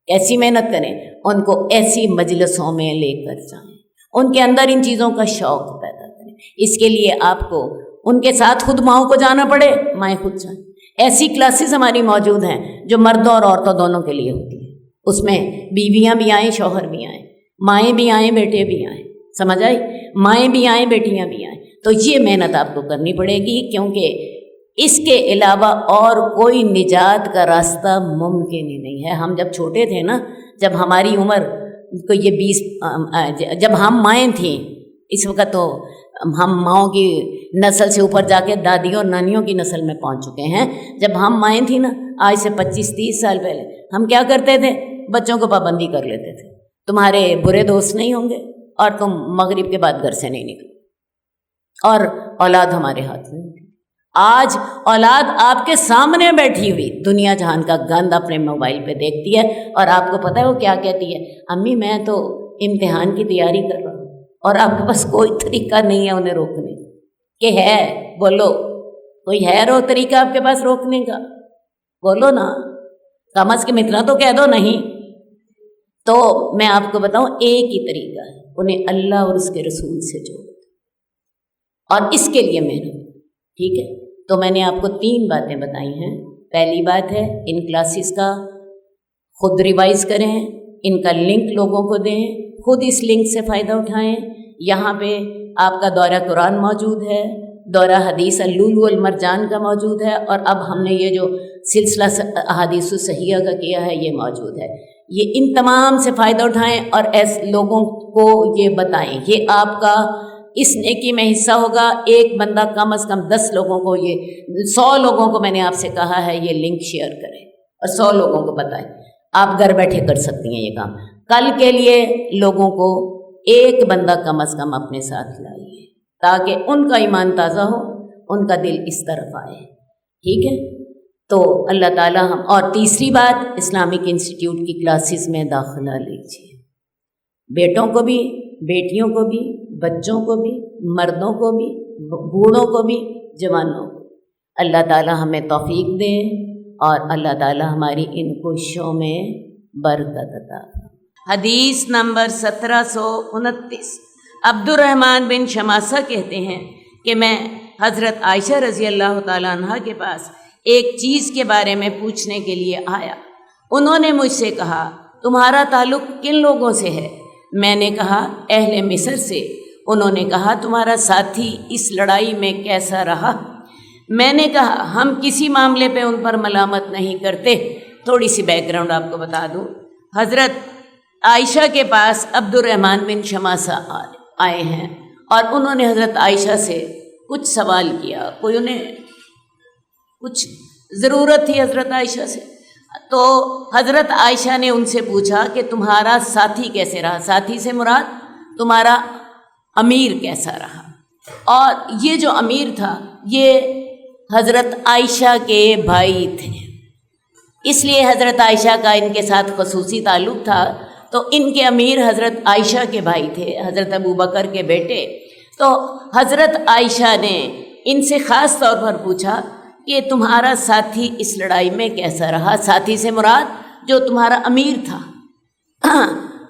کیسی محنت کریں؟ ان کو ایسی مجلسوں میں لے کر جائیں، ان کے اندر ان چیزوں کا شوق پیدا کریں. اس کے لیے آپ کو ان کے ساتھ خود ماؤں کو جانا پڑے، مائیں خود جائیں. ایسی کلاسز ہماری موجود ہیں جو مردوں اور عورتوں دونوں کے لیے ہوتی ہیں. اس میں بیویاں بھی آئیں، شوہر بھی آئیں، مائیں بھی آئیں، بیٹے بھی آئیں. سمجھ آئی؟ مائیں بھی آئیں، بیٹیاں بھی آئیں. تو یہ محنت آپ کو کرنی پڑے گی، کیونکہ اس کے علاوہ اور کوئی نجات کا راستہ ممکن ہی نہیں ہے. ہم جب چھوٹے تھے نا، جب ہماری عمر کو یہ جب ہم مائیں تھیں، اس وقت تو ہم ماؤں کی نسل سے اوپر جا کے دادیوں اور نانیوں کی نسل میں پہنچ چکے ہیں. جب ہم مائیں تھیں نا، آج سے 25-30 سال پہلے، ہم کیا کرتے تھے؟ بچوں کو پابندی کر لیتے تھے، تمہارے برے دوست نہیں ہوں گے اور تم مغرب کے بعد گھر سے نہیں نکلو، اور اولاد ہمارے ہاتھ میں. آج اولاد آپ کے سامنے بیٹھی ہوئی دنیا جہان کا گند اپنے موبائل پہ دیکھتی ہے، اور آپ کو پتہ ہے وہ کیا کہتی ہے؟ امی میں تو امتحان کی تیاری کر رہا ہوں. اور آپ کے پاس کوئی طریقہ نہیں ہے انہیں روکنے کہ ہے، بولو کوئی ہے طریقہ آپ کے پاس روکنے کا؟ بولو نا، کم از کم اتنا تو کہہ دو نہیں. تو میں آپ کو بتاؤں، ایک ہی طریقہ ہے، انہیں اللہ اور اس کے رسول سے جوڑو، اور اس کے لیے محنت. ٹھیک ہے؟ تو میں نے آپ کو 3 باتیں بتائی ہیں. پہلی بات ہے، ان کلاسز کا خود ریوائز کریں، ان کا لنک لوگوں کو دیں، خود اس لنک سے فائدہ اٹھائیں. یہاں پہ آپ کا دورہ قرآن موجود ہے، دورہ حدیث اللؤلؤ والمرجان کا موجود ہے، اور اب ہم نے یہ جو سلسلہ احادیث الصحیحہ کا کیا ہے یہ موجود ہے. یہ ان تمام سے فائدہ اٹھائیں اور ایسے لوگوں کو یہ بتائیں. یہ آپ کا اس نیکی میں حصہ ہوگا. ایک بندہ کم از کم 10 لوگوں کو، یہ 100 لوگوں کو میں نے آپ سے کہا ہے یہ لنک شیئر کریں اور 100 لوگوں کو بتائیں. آپ گھر بیٹھے کر سکتی ہیں یہ کام. کل کے لیے لوگوں کو ایک بندہ کم از کم اپنے ساتھ لائیے تاکہ ان کا ایمان تازہ ہو، ان کا دل اس طرف آئے. ٹھیک ہے؟ تو اللہ تعالیٰ ہم. اور تیسری بات، اسلامک انسٹیٹیوٹ کی کلاسز میں داخلہ لیجیے. بیٹوں کو بھی، بیٹیوں کو بھی، بچوں کو بھی، مردوں کو بھی، بوڑھوں کو بھی، جوانوں کو. اللہ تعالیٰ ہمیں توفیق دے اور اللہ تعالیٰ ہماری ان کوششوں میں برکت عطا. حدیث نمبر 1729. عبد الرحمن بن شماسہ کہتے ہیں کہ میں حضرت عائشہ رضی اللہ تعالیٰ عنہ کے پاس ایک چیز کے بارے میں پوچھنے کے لیے آیا. انہوں نے مجھ سے کہا تمہارا تعلق کن لوگوں سے ہے؟ میں نے کہا اہل مصر سے. انہوں نے کہا تمہارا ساتھی اس لڑائی میں کیسا رہا؟ میں نے کہا ہم کسی معاملے پہ ان پر ملامت نہیں کرتے. تھوڑی سی بیک گراؤنڈ آپ کو بتا دوں. حضرت عائشہ کے پاس عبد الرحمن بن شماسہ آئے ہیں اور انہوں نے حضرت عائشہ سے کچھ سوال کیا. کوئی انہیں کچھ ضرورت تھی حضرت عائشہ سے. تو حضرت عائشہ نے ان سے پوچھا کہ تمہارا ساتھی کیسے رہا؟ ساتھی سے مراد تمہارا امیر کیسا رہا؟ اور یہ جو امیر تھا یہ حضرت عائشہ کے بھائی تھے، اس لیے حضرت عائشہ کا ان کے ساتھ خصوصی تعلق تھا. تو ان کے امیر حضرت عائشہ کے بھائی تھے، حضرت ابوبکر کے بیٹے. تو حضرت عائشہ نے ان سے خاص طور پر پوچھا کہ تمہارا ساتھی اس لڑائی میں کیسا رہا؟ ساتھی سے مراد جو تمہارا امیر تھا.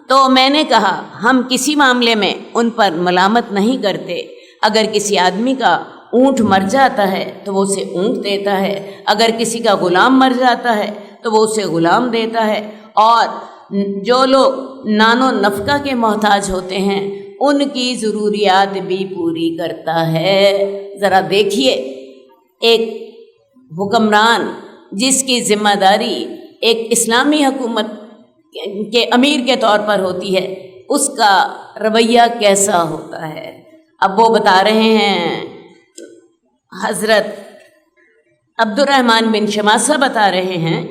تو میں نے کہا ہم کسی معاملے میں ان پر ملامت نہیں کرتے. اگر کسی آدمی کا اونٹ مر جاتا ہے تو وہ اسے اونٹ دیتا ہے، اگر کسی کا غلام مر جاتا ہے تو وہ اسے غلام دیتا ہے، اور جو لوگ نان و نفقہ کے محتاج ہوتے ہیں ان کی ضروریات بھی پوری کرتا ہے۔ ذرا دیکھیے، ایک حکمران جس کی ذمہ داری ایک اسلامی حکومت کے امیر کے طور پر ہوتی ہے، اس کا رویہ کیسا ہوتا ہے۔ اب وہ بتا رہے ہیں، حضرت عبد الرحمن بن شماسہ بتا رہے ہیں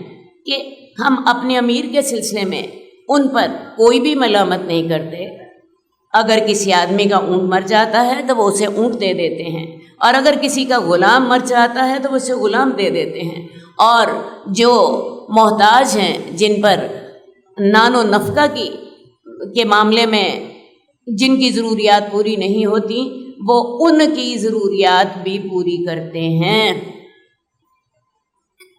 کہ ہم اپنے امیر کے سلسلے میں ان پر کوئی بھی ملامت نہیں کرتے، اگر کسی آدمی کا اونٹ مر جاتا ہے تو وہ اسے اونٹ دے دیتے ہیں، اور اگر کسی کا غلام مر جاتا ہے تو وہ اسے غلام دے دیتے ہیں، اور جو محتاج ہیں جن پر نان و نفقہ کے معاملے میں جن کی ضروریات پوری نہیں ہوتی، وہ ان کی ضروریات بھی پوری کرتے ہیں۔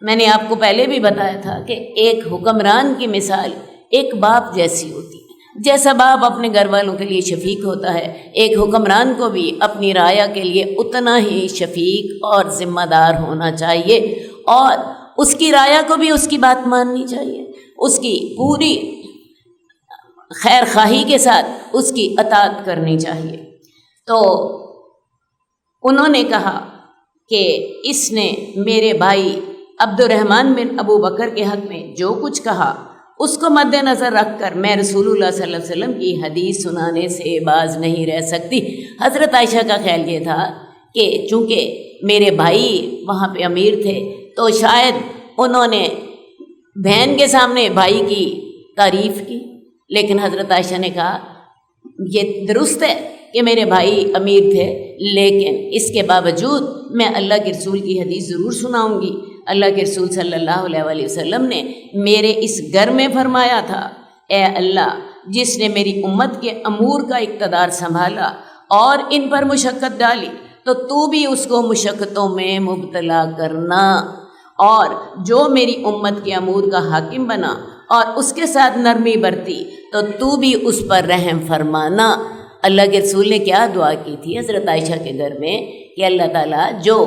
میں نے آپ کو پہلے بھی بتایا تھا کہ ایک حکمران کی مثال ایک باپ جیسی ہوتی ہے، جیسا باپ اپنے گھر والوں کے لیے شفیق ہوتا ہے، ایک حکمران کو بھی اپنی رعایا کے لیے اتنا ہی شفیق اور ذمہ دار ہونا چاہیے، اور اس کی رعایا کو بھی اس کی بات ماننی چاہیے، اس کی پوری خیر خواہی کے ساتھ اس کی اطاعت کرنی چاہیے۔ تو انہوں نے کہا کہ اس نے میرے بھائی عبد الرحمن بن ابو بکر کے حق میں جو کچھ کہا، اس کو مد نظر رکھ کر میں رسول اللہ صلی اللہ علیہ وسلم کی حدیث سنانے سے باز نہیں رہ سکتی۔ حضرت عائشہ کا خیال یہ تھا کہ چونکہ میرے بھائی وہاں پہ امیر تھے تو شاید انہوں نے بہن کے سامنے بھائی کی تعریف کی، لیکن حضرت عائشہ نے کہا یہ درست ہے کہ میرے بھائی امیر تھے، لیکن اس کے باوجود میں اللہ کے رسول کی حدیث ضرور سناؤں گی۔ اللہ کے رسول صلی اللہ علیہ وآلہ وسلم نے میرے اس گھر میں فرمایا تھا، اے اللہ، جس نے میری امت کے امور کا اقتدار سنبھالا اور ان پر مشقت ڈالی، تو بھی اس کو مشقتوں میں مبتلا کرنا، اور جو میری امت کے امور کا حاکم بنا اور اس کے ساتھ نرمی برتی تو بھی اس پر رحم فرمانا۔ اللہ کے رسول نے کیا دعا کی تھی حضرت عائشہ کے گھر میں کہ اللہ تعالیٰ جو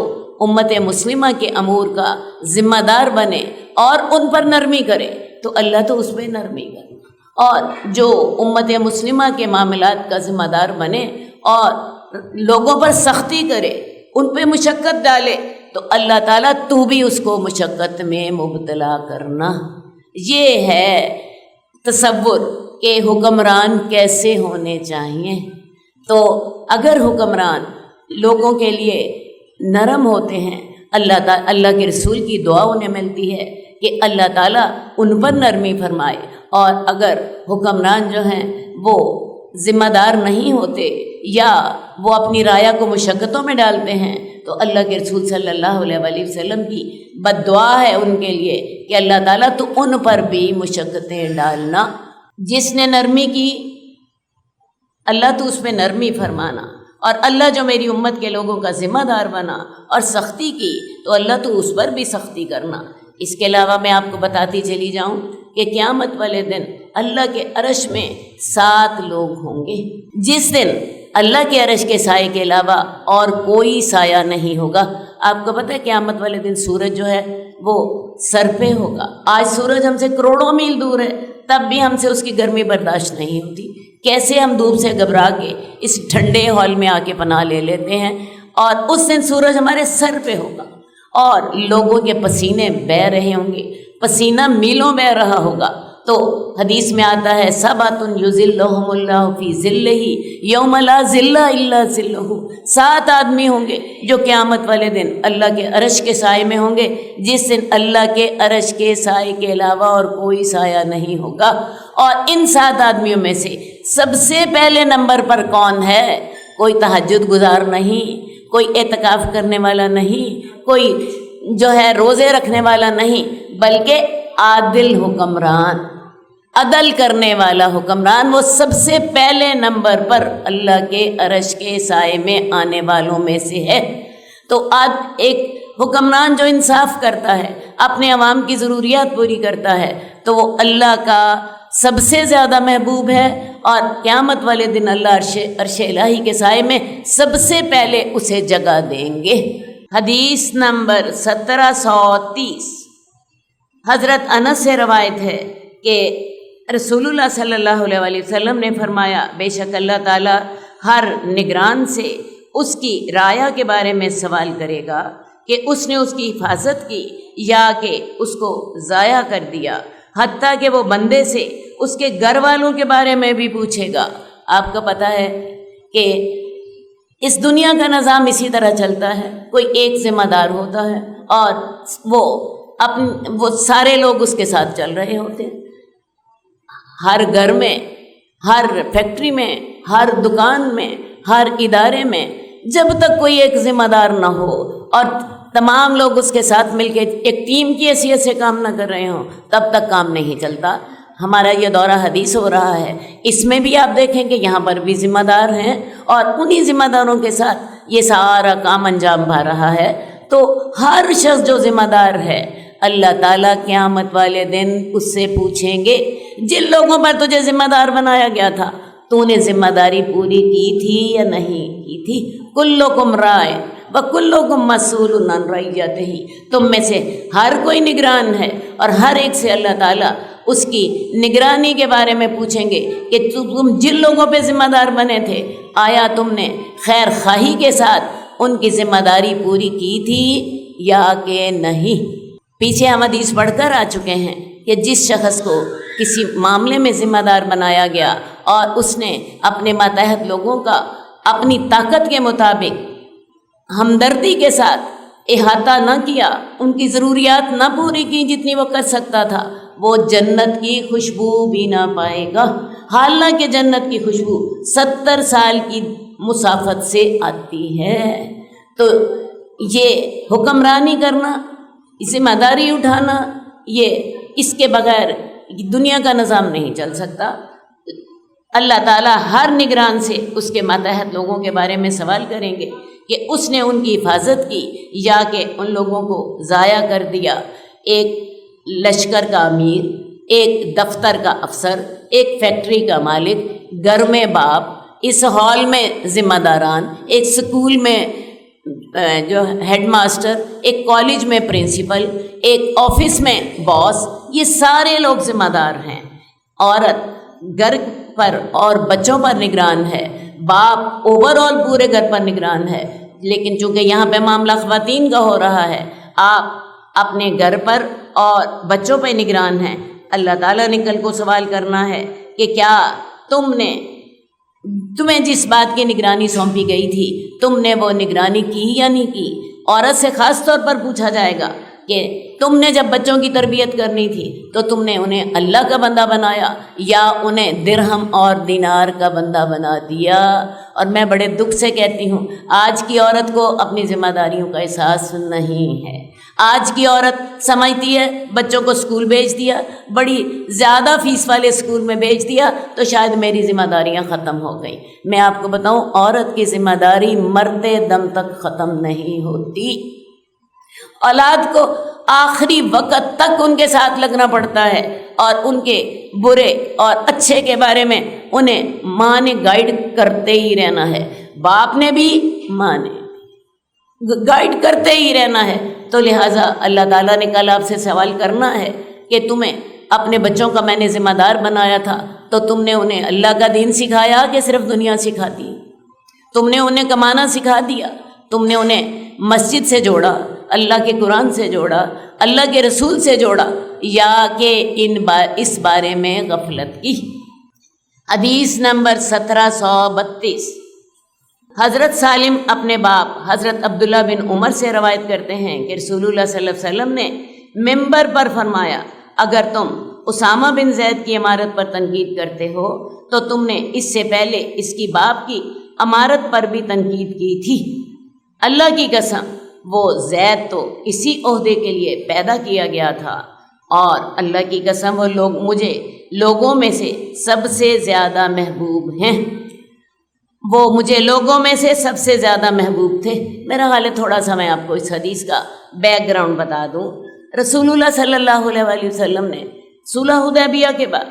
امت مسلمہ کے امور کا ذمہ دار بنے اور ان پر نرمی کرے تو اللہ تو اس پہ نرمی کرے، اور جو امت مسلمہ کے معاملات کا ذمہ دار بنے اور لوگوں پر سختی کرے، ان پہ مشقت ڈالے، تو اللہ تعالیٰ تو بھی اس کو مشقت میں مبتلا کرنا۔ یہ ہے تصور کہ حکمران کیسے ہونے چاہیے۔ تو اگر حکمران لوگوں کے لیے نرم ہوتے ہیں، اللہ کے رسول کی دعا انہیں ملتی ہے کہ اللہ تعالیٰ ان پر نرمی فرمائے، اور اگر حکمران جو ہیں وہ ذمہ دار نہیں ہوتے یا وہ اپنی رعایا کو مشقتوں میں ڈالتے ہیں، تو اللہ کے رسول صلی اللہ علیہ وآلہ وسلم کی بد دعا ہے ان کے لیے کہ اللہ تعالیٰ تو ان پر بھی مشقتیں ڈالنا۔ جس نے نرمی کی اللہ تو اس پہ نرمی فرمانا، اور اللہ جو میری امت کے لوگوں کا ذمہ دار بنا اور سختی کی تو اللہ تو اس پر بھی سختی کرنا۔ اس کے علاوہ میں آپ کو بتاتی چلی جاؤں کہ قیامت والے دن اللہ کے عرش میں 7 لوگ ہوں گے، جس دن اللہ کے عرش کے سائے کے علاوہ اور کوئی سایہ نہیں ہوگا۔ آپ کو پتہ ہے قیامت والے دن سورج جو ہے وہ سر پہ ہوگا۔ آج سورج ہم سے کروڑوں میل دور ہے، تب بھی ہم سے اس کی گرمی برداشت نہیں ہوتی۔ کیسے ہم دھوپ سے گھبرا کے اس ٹھنڈے ہال میں آ کے پناہ لے لیتے ہیں، اور اس دن سورج ہمارے سر پہ ہوگا اور لوگوں کے پسینے بہہ رہے ہوں گے، پسینہ میلوں بہہ رہا ہوگا۔ تو حدیث میں آتا ہے سبعۃ یظلھم اللہ فی ظلہ یوم لا ظل الا ظلہ، 7 آدمی ہوں گے جو قیامت والے دن اللہ کے عرش کے سائے میں ہوں گے، جس دن اللہ کے عرش کے سائے کے علاوہ اور کوئی سایہ نہیں ہوگا۔ اور ان 7 آدمیوں میں سے سب سے پہلے نمبر پر کون ہے؟ کوئی تہجد گزار نہیں، کوئی اعتکاف کرنے والا نہیں، کوئی جو ہے روزے رکھنے والا نہیں، بلکہ عادل حکمران، عدل کرنے والا حکمران، وہ سب سے پہلے نمبر پر اللہ کے عرش کے سائے میں آنے والوں میں سے ہے۔ تو آج ایک حکمران جو انصاف کرتا ہے، اپنے عوام کی ضروریات پوری کرتا ہے، تو وہ اللہ کا سب سے زیادہ محبوب ہے، اور قیامت والے دن اللہ عرش الہی کے سائے میں سب سے پہلے اسے جگہ دیں گے۔ حدیث نمبر 1730، حضرت انس سے روایت ہے کہ رسول اللہ صلی اللہ علیہ وسلم نے فرمایا، بے شک اللہ تعالیٰ ہر نگران سے اس کی رعایا کے بارے میں سوال کرے گا کہ اس نے اس کی حفاظت کی یا کہ اس کو ضائع کر دیا، حتیٰ کہ وہ بندے سے اس کے گھر والوں کے بارے میں بھی پوچھے گا۔ آپ کو پتہ ہے کہ اس دنیا کا نظام اسی طرح چلتا ہے، کوئی ایک ذمہ دار ہوتا ہے اور وہ سارے لوگ اس کے ساتھ چل رہے ہوتے ہیں۔ ہر گھر میں، ہر فیکٹری میں، ہر دکان میں، ہر ادارے میں جب تک کوئی ایک ذمہ دار نہ ہو اور تمام لوگ اس کے ساتھ مل کے ایک ٹیم کی حیثیت سے کام نہ کر رہے ہوں، تب تک کام نہیں چلتا۔ ہمارا یہ دورہ حدیث ہو رہا ہے، اس میں بھی آپ دیکھیں کہ یہاں پر بھی ذمہ دار ہیں اور انہی ذمہ داروں کے ساتھ یہ سارا کام انجام پا رہا ہے۔ تو ہر شخص جو ذمہ دار ہے، اللہ تعالیٰ قیامت والے دن اس سے پوچھیں گے، جن لوگوں پر تجھے ذمہ دار بنایا گیا تھا، تو نے ذمہ داری پوری کی تھی یا نہیں کی تھی؟ کلکم راع وکلکم مسئول عن رعیتہ، تم میں سے ہر کوئی نگران ہے اور ہر ایک سے اللہ تعالیٰ اس کی نگرانی کے بارے میں پوچھیں گے کہ تم جن لوگوں پہ ذمہ دار بنے تھے، آیا تم نے خیر خواہی کے ساتھ ان کی ذمہ داری پوری کی تھی یا کہ نہیں؟ پیچھے ہم حدیث پڑھ کر آ چکے ہیں کہ جس شخص کو کسی معاملے میں ذمہ دار بنایا گیا اور اس نے اپنے ماتحت لوگوں کا اپنی طاقت کے مطابق ہمدردی کے ساتھ احاطہ نہ کیا، ان کی ضروریات نہ پوری کی جتنی وہ کر سکتا تھا، وہ جنت کی خوشبو بھی نہ پائے گا، حالانکہ جنت کی خوشبو 70 سال کی مسافت سے آتی ہے۔ تو یہ حکمرانی کرنا، ذمہ داری اٹھانا، یہ اس کے بغیر دنیا کا نظام نہیں چل سکتا۔ اللہ تعالیٰ ہر نگران سے اس کے ماتحت لوگوں کے بارے میں سوال کریں گے کہ اس نے ان کی حفاظت کی یا کہ ان لوگوں کو ضائع کر دیا۔ ایک لشکر کا امیر، ایک دفتر کا افسر، ایک فیکٹری کا مالک، گھر میں باپ، اس ہال میں ذمہ داران، ایک سکول میں جو ہیڈ ماسٹر، ایک کالج میں پرنسپل، ایک آفس میں باس، یہ سارے لوگ ذمہ دار ہیں۔ عورت گھر پر اور بچوں پر نگران ہے، باپ اوور آل پورے گھر پر نگران ہے، لیکن چونکہ یہاں پہ معاملہ خواتین کا ہو رہا ہے، آپ اپنے گھر پر اور بچوں پہ نگران ہیں۔ اللہ تعالیٰ نے کل کو سوال کرنا ہے کہ کیا تمہیں جس بات کی نگرانی سونپی گئی تھی، تم نے وہ نگرانی کی یا نہیں کی؟ عورت سے خاص طور پر پوچھا جائے گا کہ تم نے جب بچوں کی تربیت کرنی تھی تو تم نے انہیں اللہ کا بندہ بنایا یا انہیں درہم اور دینار کا بندہ بنا دیا؟ اور میں بڑے دکھ سے کہتی ہوں، آج کی عورت کو اپنی ذمہ داریوں کا احساس نہیں ہے۔ آج کی عورت سمجھتی ہے بچوں کو اسکول بھیج دیا، بڑی زیادہ فیس والے اسکول میں بھیج دیا تو شاید میری ذمہ داریاں ختم ہو گئیں۔ میں آپ کو بتاؤں، عورت کی ذمہ داری مرتے دم تک ختم نہیں ہوتی۔ اولاد کو آخری وقت تک ان کے ساتھ لگنا پڑتا ہے اور ان کے برے اور اچھے کے بارے میں انہیں ماں نے گائیڈ کرتے ہی رہنا ہے، باپ نے بھی، ماں نے گائیڈ کرتے ہی رہنا ہے۔ تو لہٰذا اللہ تعالیٰ نے کل آپ سے سوال کرنا ہے کہ تمہیں اپنے بچوں کا میں نے ذمہ دار بنایا تھا تو تم نے انہیں اللہ کا دین سکھایا کہ صرف دنیا سکھاتی؟ تم نے انہیں کمانا سکھا دیا، تم نے انہیں مسجد سے جوڑا، اللہ کے قرآن سے جوڑا، اللہ کے رسول سے جوڑا، یا کہ اس بارے میں غفلت کی؟ حدیث نمبر 1732، حضرت سالم اپنے باپ حضرت عبداللہ بن عمر سے روایت کرتے ہیں کہ رسول اللہ صلی اللہ علیہ وسلم نے ممبر پر فرمایا، اگر تم اسامہ بن زید کی امارت پر تنقید کرتے ہو تو تم نے اس سے پہلے اس کی باپ کی امارت پر بھی تنقید کی تھی۔ اللہ کی قسم، وہ زید تو اسی عہدے کے لیے پیدا کیا گیا تھا، اور اللہ کی قسم وہ لوگ مجھے لوگوں میں سے سب سے زیادہ محبوب ہیں، وہ مجھے لوگوں میں سے سب سے زیادہ محبوب تھے۔ میرا خیال ہے تھوڑا سا میں آپ کو اس حدیث کا بیک گراؤنڈ بتا دوں۔ رسول اللہ صلی اللہ علیہ وسلم نے صلح حدیبیہ کے بعد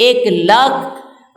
1,00,000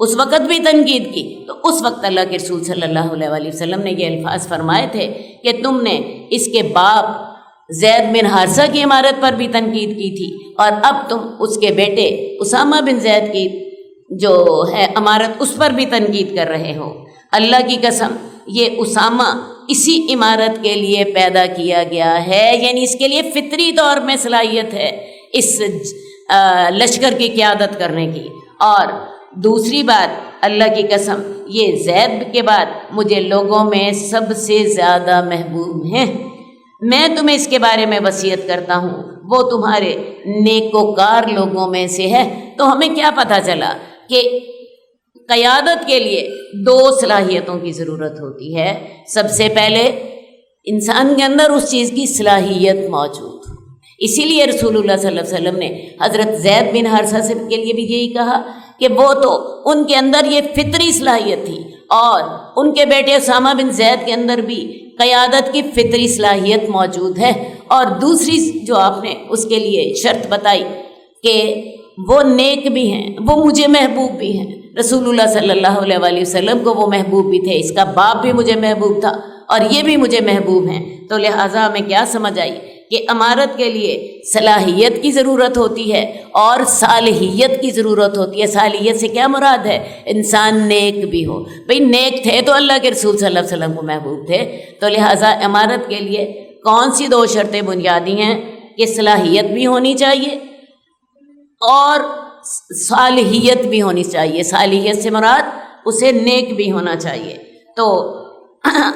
اس وقت بھی تنقید کی، تو اس وقت اللہ کے رسول صلی اللہ علیہ وسلم نے یہ الفاظ فرمائے تھے کہ تم نے اس کے باپ زید بن حارثہ کی عمارت پر بھی تنقید کی تھی، اور اب تم اس کے بیٹے اسامہ بن زید کی جو ہے عمارت اس پر بھی تنقید کر رہے ہو۔ اللہ کی قسم یہ اسامہ اسی عمارت کے لیے پیدا کیا گیا ہے، یعنی اس کے لیے فطری طور میں صلاحیت ہے اس لشکر کی قیادت کرنے کی۔ اور دوسری بات، اللہ کی قسم یہ زید کے بعد مجھے لوگوں میں سب سے زیادہ محبوب ہیں۔ میں تمہیں اس کے بارے میں وصیت کرتا ہوں، وہ تمہارے نیکوکار لوگوں میں سے ہے۔ تو ہمیں کیا پتہ چلا کہ قیادت کے لیے دو صلاحیتوں کی ضرورت ہوتی ہے۔ سب سے پہلے انسان کے اندر اس چیز کی صلاحیت موجود ہو۔ اسی لیے رسول اللہ صلی اللہ علیہ وسلم نے حضرت زید بن حارثہ سے کے لیے بھی یہی کہا کہ وہ تو ان کے اندر یہ فطری صلاحیت تھی، اور ان کے بیٹے اسامہ بن زید کے اندر بھی قیادت کی فطری صلاحیت موجود ہے۔ اور دوسری جو آپ نے اس کے لیے شرط بتائی کہ وہ نیک بھی ہیں، وہ مجھے محبوب بھی ہیں۔ رسول اللہ صلی اللہ علیہ وسلم کو وہ محبوب بھی تھے، اس کا باپ بھی مجھے محبوب تھا، اور یہ بھی مجھے محبوب ہیں۔ تو لہٰذا ہمیں کیا سمجھ آئی کہ عمارت کے لیے صلاحیت کی ضرورت ہوتی ہے اور صالحیت کی ضرورت ہوتی ہے۔ صالحیت سے کیا مراد ہے؟ انسان نیک بھی ہو۔ بھئی نیک تھے تو اللہ کے رسول صلی اللہ علیہ وسلم کو محبوب تھے، تو لہٰذا عمارت کے لیے کون سی دو شرطیں بنیادی ہیں کہ صلاحیت بھی ہونی چاہیے اور صالحیت بھی ہونی چاہیے۔ صالحیت سے مراد اسے نیک بھی ہونا چاہیے۔ تو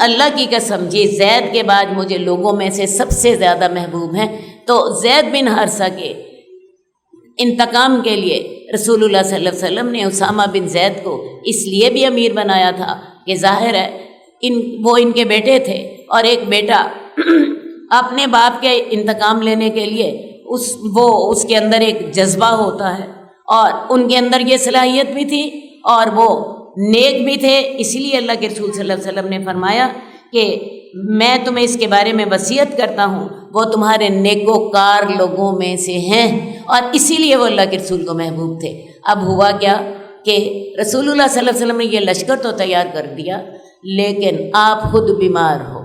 اللہ کی قسم یہ زید کے بعد مجھے لوگوں میں سے سب سے زیادہ محبوب ہیں۔ تو زید بن حارثہ کے انتقام کے لیے رسول اللہ صلی اللہ علیہ وسلم نے اسامہ بن زید کو اس لیے بھی امیر بنایا تھا کہ ظاہر ہے وہ ان کے بیٹے تھے، اور ایک بیٹا اپنے باپ کے انتقام لینے کے لیے اس کے اندر ایک جذبہ ہوتا ہے، اور ان کے اندر یہ صلاحیت بھی تھی اور وہ نیک بھی تھے۔ اسی لیے اللہ کے رسول صلی اللہ علیہ وسلم نے فرمایا کہ میں تمہیں اس کے بارے میں وصیت کرتا ہوں، وہ تمہارے نیکوکار لوگوں میں سے ہیں، اور اسی لیے وہ اللہ کے رسول کو محبوب تھے۔ اب ہوا کیا کہ رسول اللہ صلی اللہ علیہ وسلم نے یہ لشکر تو تیار کر دیا، لیکن آپ خود بیمار ہو گئے۔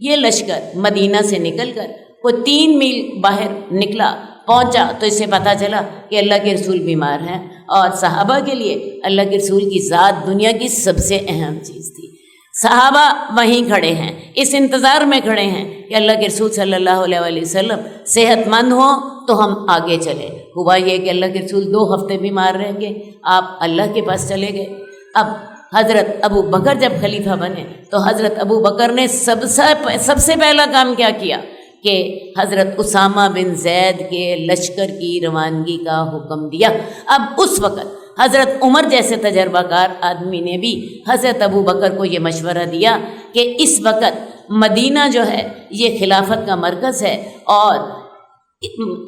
یہ لشکر مدینہ سے نکل کر کوئی 3 میل باہر نکلا، پہنچا تو اسے پتہ چلا کہ اللہ کے رسول بیمار ہیں، اور صحابہ کے لیے اللہ کے رسول کی ذات دنیا کی سب سے اہم چیز تھی۔ صحابہ وہیں کھڑے ہیں، اس انتظار میں کھڑے ہیں کہ اللہ کے رسول صلی اللہ علیہ وسلم صحت مند ہوں تو ہم آگے چلیں۔ ہوا یہ کہ اللہ کے رسول 2 ہفتے بیمار رہ گئے، آپ اللہ کے پاس چلے گئے۔ اب حضرت ابو بکر جب خلیفہ بنے تو حضرت ابو بکر نے سب سے پہلا کام کیا کیا کہ حضرت اسامہ بن زید کے لشکر کی روانگی کا حکم دیا۔ اب اس وقت حضرت عمر جیسے تجربہ کار آدمی نے بھی حضرت ابو بکر کو یہ مشورہ دیا کہ اس وقت مدینہ جو ہے یہ خلافت کا مرکز ہے، اور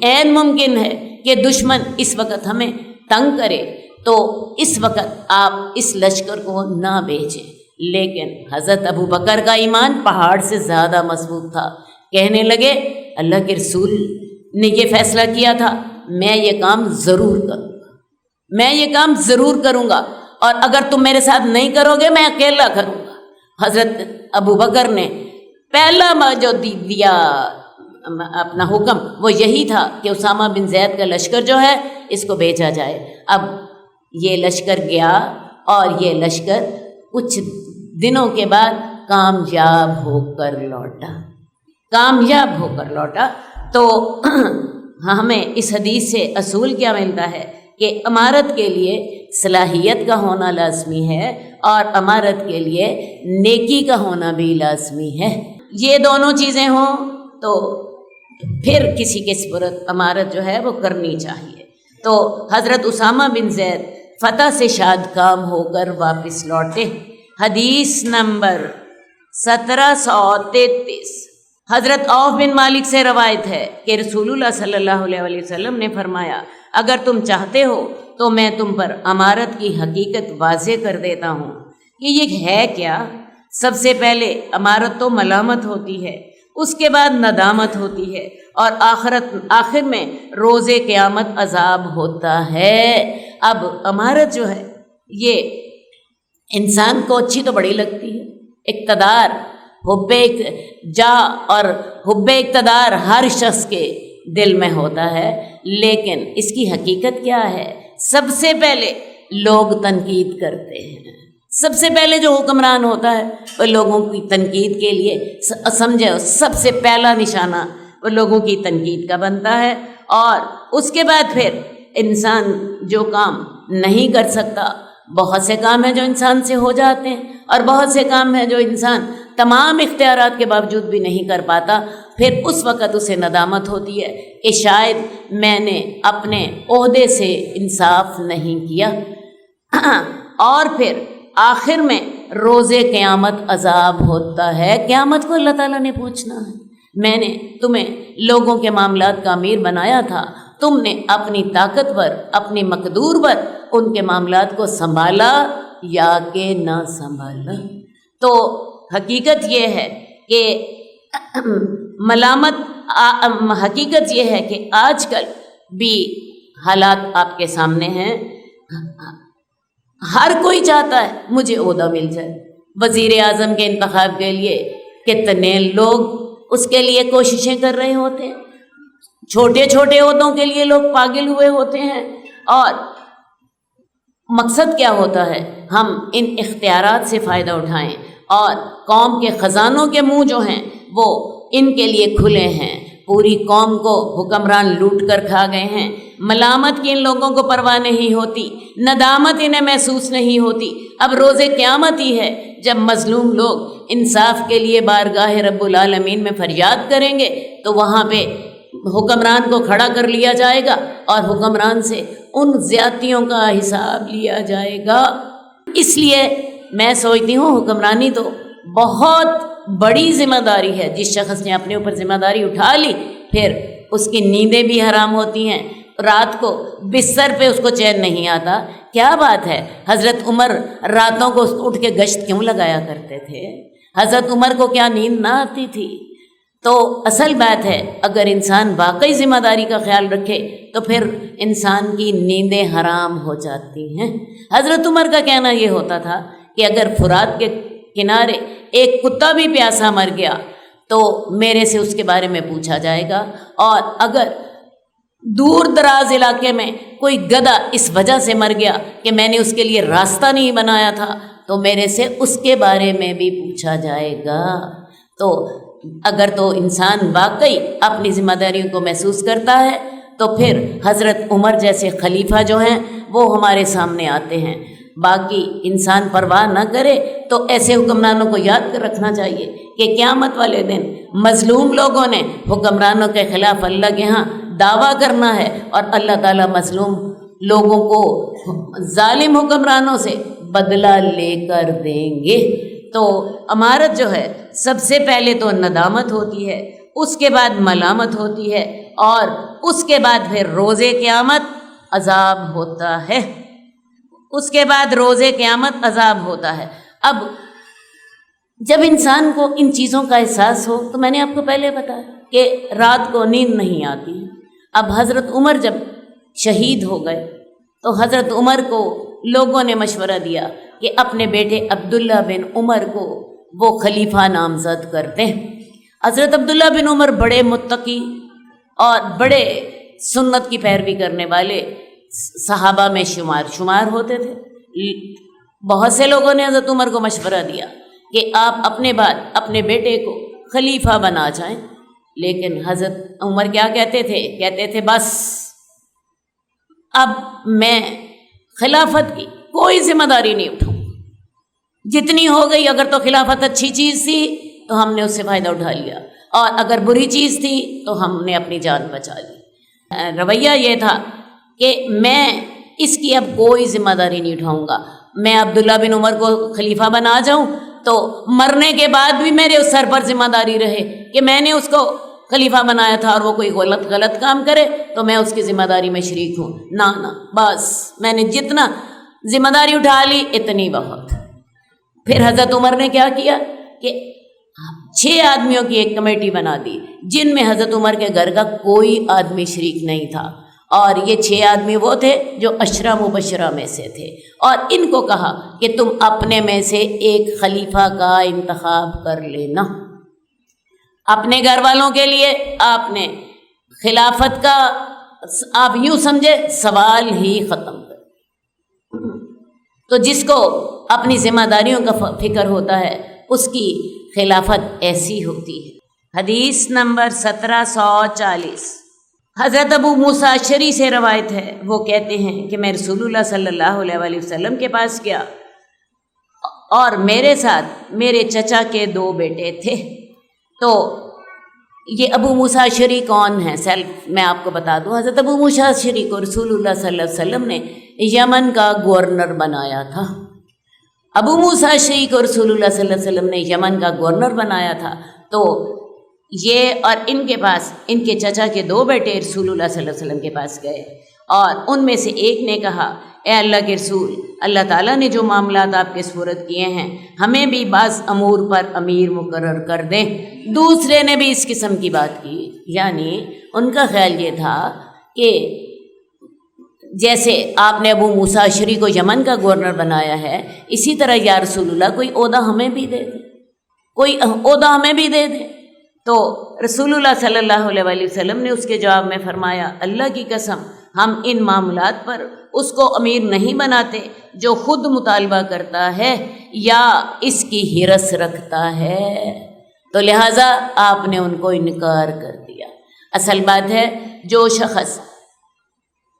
عین ممکن ہے کہ دشمن اس وقت ہمیں تنگ کرے، تو اس وقت آپ اس لشکر کو نہ بھیجیں۔ لیکن حضرت ابو بکر کا ایمان پہاڑ سے زیادہ مضبوط تھا۔ کہنے لگے اللہ کے رسول نے یہ فیصلہ کیا تھا، میں یہ کام ضرور کروں گا، میں یہ کام ضرور کروں گا، اور اگر تم میرے ساتھ نہیں کرو گے میں اکیلا کروں گا۔ حضرت ابو بکر نے پہلا جو دیا اپنا حکم وہ یہی تھا کہ اسامہ بن زید کا لشکر جو ہے اس کو بھیجا جائے۔ اب یہ لشکر گیا، اور یہ لشکر کچھ دنوں کے بعد کامیاب ہو کر لوٹا۔ تو ہمیں اس حدیث سے اصول کیا ملتا ہے کہ عمارت کے لیے صلاحیت کا ہونا لازمی ہے، اور عمارت کے لیے نیکی کا ہونا بھی لازمی ہے۔ یہ دونوں چیزیں ہوں تو پھر کسی کے سپرد عمارت جو ہے وہ کرنی چاہیے۔ تو حضرت اسامہ بن زید فتح سے شاد کام ہو کر واپس لوٹے۔ حدیث نمبر 1733 حضرت عوف بن مالک سے روایت ہے کہ رسول اللہ صلی اللہ علیہ وسلم نے فرمایا، اگر تم چاہتے ہو تو میں تم پر عمارت کی حقیقت واضح کر دیتا ہوں کہ یہ ہے کیا۔ سب سے پہلے عمارت تو ملامت ہوتی ہے، اس کے بعد ندامت ہوتی ہے، اور آخر میں روز قیامت عذاب ہوتا ہے۔ اب عمارت جو ہے یہ انسان کو اچھی تو بڑی لگتی ہے، اقتدار، حب جا اور حب اقتدار ہر شخص کے دل میں ہوتا ہے، لیکن اس کی حقیقت کیا ہے؟ سب سے پہلے لوگ تنقید کرتے ہیں، سب سے پہلے جو حکمران ہوتا ہے وہ لوگوں کی تنقید کے لیے سمجھے، سب سے پہلا نشانہ وہ لوگوں کی تنقید کا بنتا ہے، اور اس کے بعد پھر انسان جو کام نہیں کر سکتا، بہت سے کام ہیں جو انسان سے ہو جاتے ہیں، اور بہت سے کام ہیں جو انسان تمام اختیارات کے باوجود بھی نہیں کر پاتا، پھر اس وقت اسے ندامت ہوتی ہے کہ شاید میں نے اپنے عہدے سے انصاف نہیں کیا، اور پھر آخر میں روز قیامت عذاب ہوتا ہے۔ قیامت کو اللہ تعالیٰ نے پوچھنا ہے، میں نے تمہیں لوگوں کے معاملات کا امیر بنایا تھا، تم نے اپنی طاقت پر، اپنی مقدور پر ان کے معاملات کو سنبھالا یا کہ نہ سنبھالا؟ تو حقیقت یہ ہے کہ حقیقت یہ ہے کہ آج کل بھی حالات آپ کے سامنے ہیں، ہر کوئی چاہتا ہے مجھے عہدہ مل جائے۔ وزیر اعظم کے انتخاب کے لیے کتنے لوگ اس کے لیے کوششیں کر رہے ہوتے ہیں، چھوٹے چھوٹے عہدوں کے لیے لوگ پاگل ہوئے ہوتے ہیں، اور مقصد کیا ہوتا ہے؟ ہم ان اختیارات سے فائدہ اٹھائیں، اور قوم کے خزانوں کے منہ جو ہیں وہ ان کے لیے کھلے ہیں، پوری قوم کو حکمران لوٹ کر کھا گئے ہیں، ملامت کی ان لوگوں کو پرواہ نہیں ہوتی، ندامت انہیں محسوس نہیں ہوتی۔ اب روز قیامت ہی ہے جب مظلوم لوگ انصاف کے لیے بارگاہ رب العالمین میں فریاد کریں گے، تو وہاں پہ حکمران کو کھڑا کر لیا جائے گا اور حکمران سے ان زیادتیوں کا حساب لیا جائے گا۔ اس لیے میں سوچتی ہوں حکمرانی تو بہت بڑی ذمہ داری ہے، جس شخص نے اپنے اوپر ذمہ داری اٹھا لی پھر اس کی نیندیں بھی حرام ہوتی ہیں، رات کو بستر پہ اس کو چین نہیں آتا۔ کیا بات ہے، حضرت عمر راتوں کو اٹھ کے گشت کیوں لگایا کرتے تھے؟ حضرت عمر کو کیا نیند نہ آتی تھی؟ تو اصل بات ہے اگر انسان واقعی ذمہ داری کا خیال رکھے تو پھر انسان کی نیندیں حرام ہو جاتی ہیں۔ حضرت عمر کا کہنا یہ ہوتا تھا کہ اگر فرات کے کنارے ایک کتا بھی پیاسا مر گیا تو میرے سے اس کے بارے میں پوچھا جائے گا، اور اگر دور دراز علاقے میں کوئی گدھا اس وجہ سے مر گیا کہ میں نے اس کے لیے راستہ نہیں بنایا تھا تو میرے سے اس کے بارے میں بھی پوچھا جائے گا۔ تو اگر تو انسان واقعی اپنی ذمہ داریوں کو محسوس کرتا ہے تو پھر حضرت عمر جیسے خلیفہ جو ہیں وہ ہمارے سامنے آتے ہیں۔ باقی انسان پرواہ نہ کرے تو ایسے حکمرانوں کو یاد کر رکھنا چاہیے کہ قیامت والے دن مظلوم لوگوں نے حکمرانوں کے خلاف اللہ کے ہاں دعویٰ کرنا ہے، اور اللہ تعالیٰ مظلوم لوگوں کو ظالم حکمرانوں سے بدلہ لے کر دیں گے۔ تو امارت جو ہے سب سے پہلے تو ندامت ہوتی ہے، اس کے بعد ملامت ہوتی ہے، اور اس کے بعد پھر روز قیامت عذاب ہوتا ہے۔ اس کے بعد روز قیامت عذاب ہوتا ہے۔ اب جب انسان کو ان چیزوں کا احساس ہو تو میں نے آپ کو پہلے بتایا کہ رات کو نیند نہیں آتی۔ اب حضرت عمر جب شہید ہو گئے تو حضرت عمر کو لوگوں نے مشورہ دیا کہ اپنے بیٹے عبداللہ بن عمر کو وہ خلیفہ نامزد کرتے ہیں۔ حضرت عبداللہ بن عمر بڑے متقی اور بڑے سنت کی پیروی کرنے والے صحابہ میں شمار ہوتے تھے۔ بہت سے لوگوں نے حضرت عمر کو مشورہ دیا کہ آپ اپنے بعد اپنے بیٹے کو خلیفہ بنا جائیں، لیکن حضرت عمر کیا کہتے تھے بس اب میں خلافت کی کوئی ذمہ داری نہیں اٹھاؤں، جتنی ہو گئی، اگر تو خلافت اچھی چیز تھی تو ہم نے اس سے فائدہ اٹھا لیا، اور اگر بری چیز تھی تو ہم نے اپنی جان بچا لی۔ رویہ یہ تھا کہ میں اس کی اب کوئی ذمہ داری نہیں اٹھاؤں گا، میں عبداللہ بن عمر کو خلیفہ بنا جاؤں تو مرنے کے بعد بھی میرے اس سر پر ذمہ داری رہے کہ میں نے اس کو خلیفہ بنایا تھا، اور وہ کوئی غلط کام کرے تو میں اس کی ذمہ داری میں شریک ہوں۔ نہ بس میں نے جتنا ذمہ داری اٹھا لی اتنی بہت۔ پھر حضرت عمر نے کیا کیا کہ 6 آدمیوں کی ایک کمیٹی بنا دی، جن میں حضرت عمر کے گھر کا کوئی آدمی شریک نہیں تھا، اور یہ 6 آدمی وہ تھے جو عشرہ مبشرہ میں سے تھے، اور ان کو کہا کہ تم اپنے میں سے ایک خلیفہ کا انتخاب کر لینا۔ اپنے گھر والوں کے لیے آپ نے خلافت کا، آپ یوں سمجھے، سوال ہی ختم کر۔ تو جس کو اپنی ذمہ داریوں کا فکر ہوتا ہے اس کی خلافت ایسی ہوتی ہے۔ حدیث نمبر 1740، حضرت ابو موسیٰ اشعری سے روایت ہے، وہ کہتے ہیں کہ میں رسول اللہ صلی اللہ علیہ وآلہ وسلم کے پاس گیا اور میرے ساتھ میرے چچا کے 2 بیٹے تھے۔ تو یہ ابو موسیٰ اشعری کون ہیں؟ میں آپ کو بتا دوں، حضرت ابو موسیٰ اشعری کو رسول اللہ صلی اللہ علیہ وسلم نے یمن کا گورنر بنایا تھا۔ ابو موسیٰ اشعری کو رسول اللہ صلی اللہ علیہ وسلم نے یمن کا گورنر بنایا تھا۔ تو یہ اور ان کے پاس ان کے چچا کے 2 بیٹے رسول اللہ صلی اللہ علیہ وسلم کے پاس گئے، اور ان میں سے ایک نے کہا، اے اللہ کے رسول، اللہ تعالیٰ نے جو معاملات آپ کے سپرد کیے ہیں ہمیں بھی بعض امور پر امیر مقرر کر دیں۔ دوسرے نے بھی اس قسم کی بات کی، یعنی ان کا خیال یہ تھا کہ جیسے آپ نے ابو موسیٰ اشعری کو یمن کا گورنر بنایا ہے، اسی طرح یا رسول اللہ کوئی عہدہ ہمیں بھی دے دیں، کوئی عہدہ ہمیں بھی دے دیں۔ تو رسول اللہ صلی اللہ علیہ وآلہ وسلم نے اس کے جواب میں فرمایا، اللہ کی قسم ہم ان معاملات پر اس کو امیر نہیں بناتے جو خود مطالبہ کرتا ہے یا اس کی ہرس رکھتا ہے۔ تو لہٰذا آپ نے ان کو انکار کر دیا۔ اصل بات ہے، جو شخص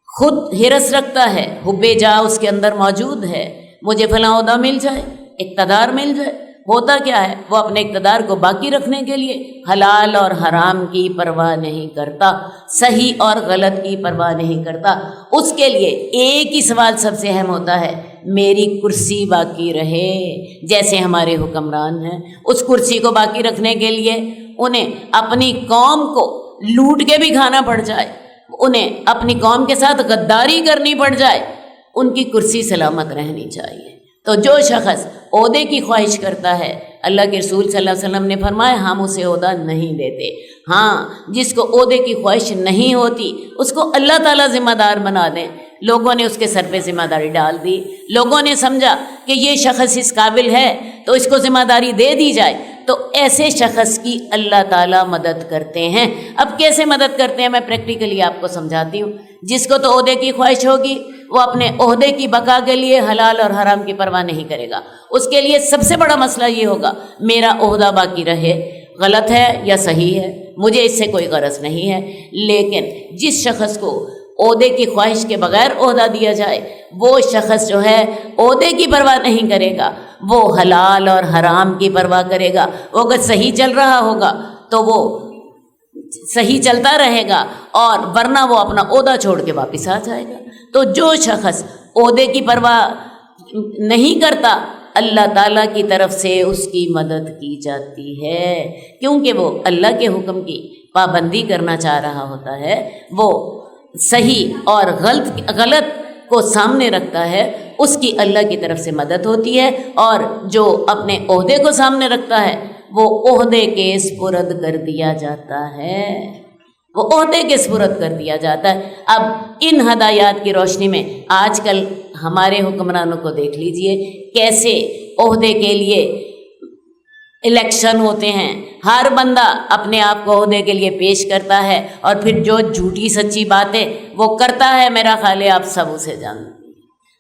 خود ہرس رکھتا ہے، حب جا اس کے اندر موجود ہے، مجھے فلاں عہدہ مل جائے، اقتدار مل جائے، ہوتا کیا ہے، وہ اپنے اقتدار کو باقی رکھنے کے لیے حلال اور حرام کی پرواہ نہیں کرتا، صحیح اور غلط کی پرواہ نہیں کرتا۔ اس کے لیے ایک ہی سوال سب سے اہم ہوتا ہے، میری کرسی باقی رہے۔ جیسے ہمارے حکمران ہیں، اس کرسی کو باقی رکھنے کے لیے انہیں اپنی قوم کو لوٹ کے بھی کھانا پڑ جائے، انہیں اپنی قوم کے ساتھ غداری کرنی پڑ جائے، ان کی کرسی سلامت رہنی چاہیے۔ تو جو شخص عہدے کی خواہش کرتا ہے، اللہ کے رسول صلی اللہ علیہ وسلم نے فرمایا ہم اسے عہدہ نہیں دیتے۔ ہاں، جس کو عہدے کی خواہش نہیں ہوتی اس کو اللہ تعالیٰ ذمہ دار بنا دیں۔ لوگوں نے اس کے سر پہ ذمہ داری ڈال دی، لوگوں نے سمجھا کہ یہ شخص اس قابل ہے تو اس کو ذمہ داری دے دی جائے، تو ایسے شخص کی اللہ تعالیٰ مدد کرتے ہیں۔ اب کیسے مدد کرتے ہیں میں پریکٹیکلی آپ کو سمجھاتی ہوں۔ جس کو تو عہدے کی خواہش ہوگی وہ اپنے عہدے کی بقا کے لیے حلال اور حرام کی پرواہ نہیں کرے گا۔ اس کے لیے سب سے بڑا مسئلہ یہ ہوگا، میرا عہدہ باقی رہے، غلط ہے یا صحیح ہے، مجھے اس سے کوئی غرض نہیں ہے۔ لیکن جس شخص کو عہدے کی خواہش کے بغیر عہدہ دیا جائے، وہ شخص جو ہے عہدے کی پرواہ نہیں کرے گا، وہ حلال اور حرام کی پرواہ کرے گا۔ وہ اگر صحیح چل رہا ہوگا تو وہ صحیح چلتا رہے گا، اور ورنہ وہ اپنا عہدہ چھوڑ کے واپس آ جائے گا۔ تو جو شخص عہدے کی پرواہ نہیں کرتا، اللہ تعالیٰ کی طرف سے اس کی مدد کی جاتی ہے، کیونکہ وہ اللہ کے حکم کی پابندی کرنا چاہ رہا ہوتا ہے۔ وہ صحیح اور غلط کو سامنے رکھتا ہے، اس کی اللہ کی طرف سے مدد ہوتی ہے، اور جو اپنے عہدے کو سامنے رکھتا ہے وہ عہدے کے سپرد کر دیا جاتا ہے، وہ عہدے کے سپرد کر دیا جاتا ہے۔ اب ان ہدایات کی روشنی میں آج کل ہمارے حکمرانوں کو دیکھ لیجئے، کیسے عہدے کے لیے الیکشن ہوتے ہیں، ہر بندہ اپنے آپ کو عہدے کے لیے پیش کرتا ہے، اور پھر جو جھوٹی سچی باتیں وہ کرتا ہے، میرا خیال ہے آپ سب اسے جانتے ہیں۔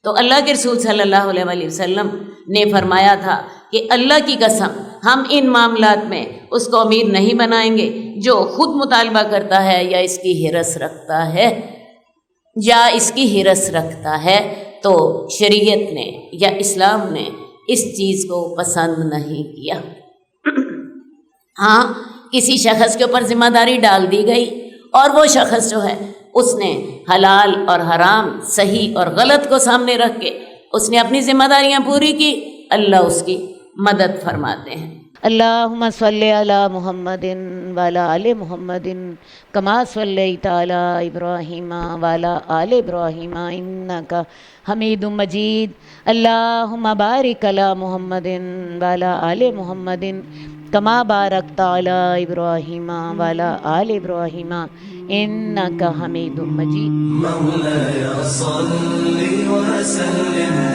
تو اللہ کے رسول صلی اللہ علیہ وآلہ وسلم نے فرمایا تھا کہ اللہ کی قسم ہم ان معاملات میں اس کو امیر نہیں بنائیں گے جو خود مطالبہ کرتا ہے یا اس کی ہرس رکھتا ہے، تو شریعت نے یا اسلام نے اس چیز کو پسند نہیں کیا۔ ہاں، کسی شخص کے اوپر ذمہ داری ڈال دی گئی، اور وہ شخص جو ہے اس نے حلال اور حرام، صحیح اور غلط کو سامنے رکھ کے اس نے اپنی ذمہ داریاں پوری کی، اللہ اس کی مدد فرماتے ہیں۔ اللہم صلی علی محمد وعلی آل محمد کما صلیت علی ابراہیم وعلی آل ابراہیم انک حمید مجید۔ اللہم بارک علی محمد وعلی آل محمد کما بارکت علی ابراہیم وعلی آل ابراہیم انک حمید مجید۔ مولاي صل وسلم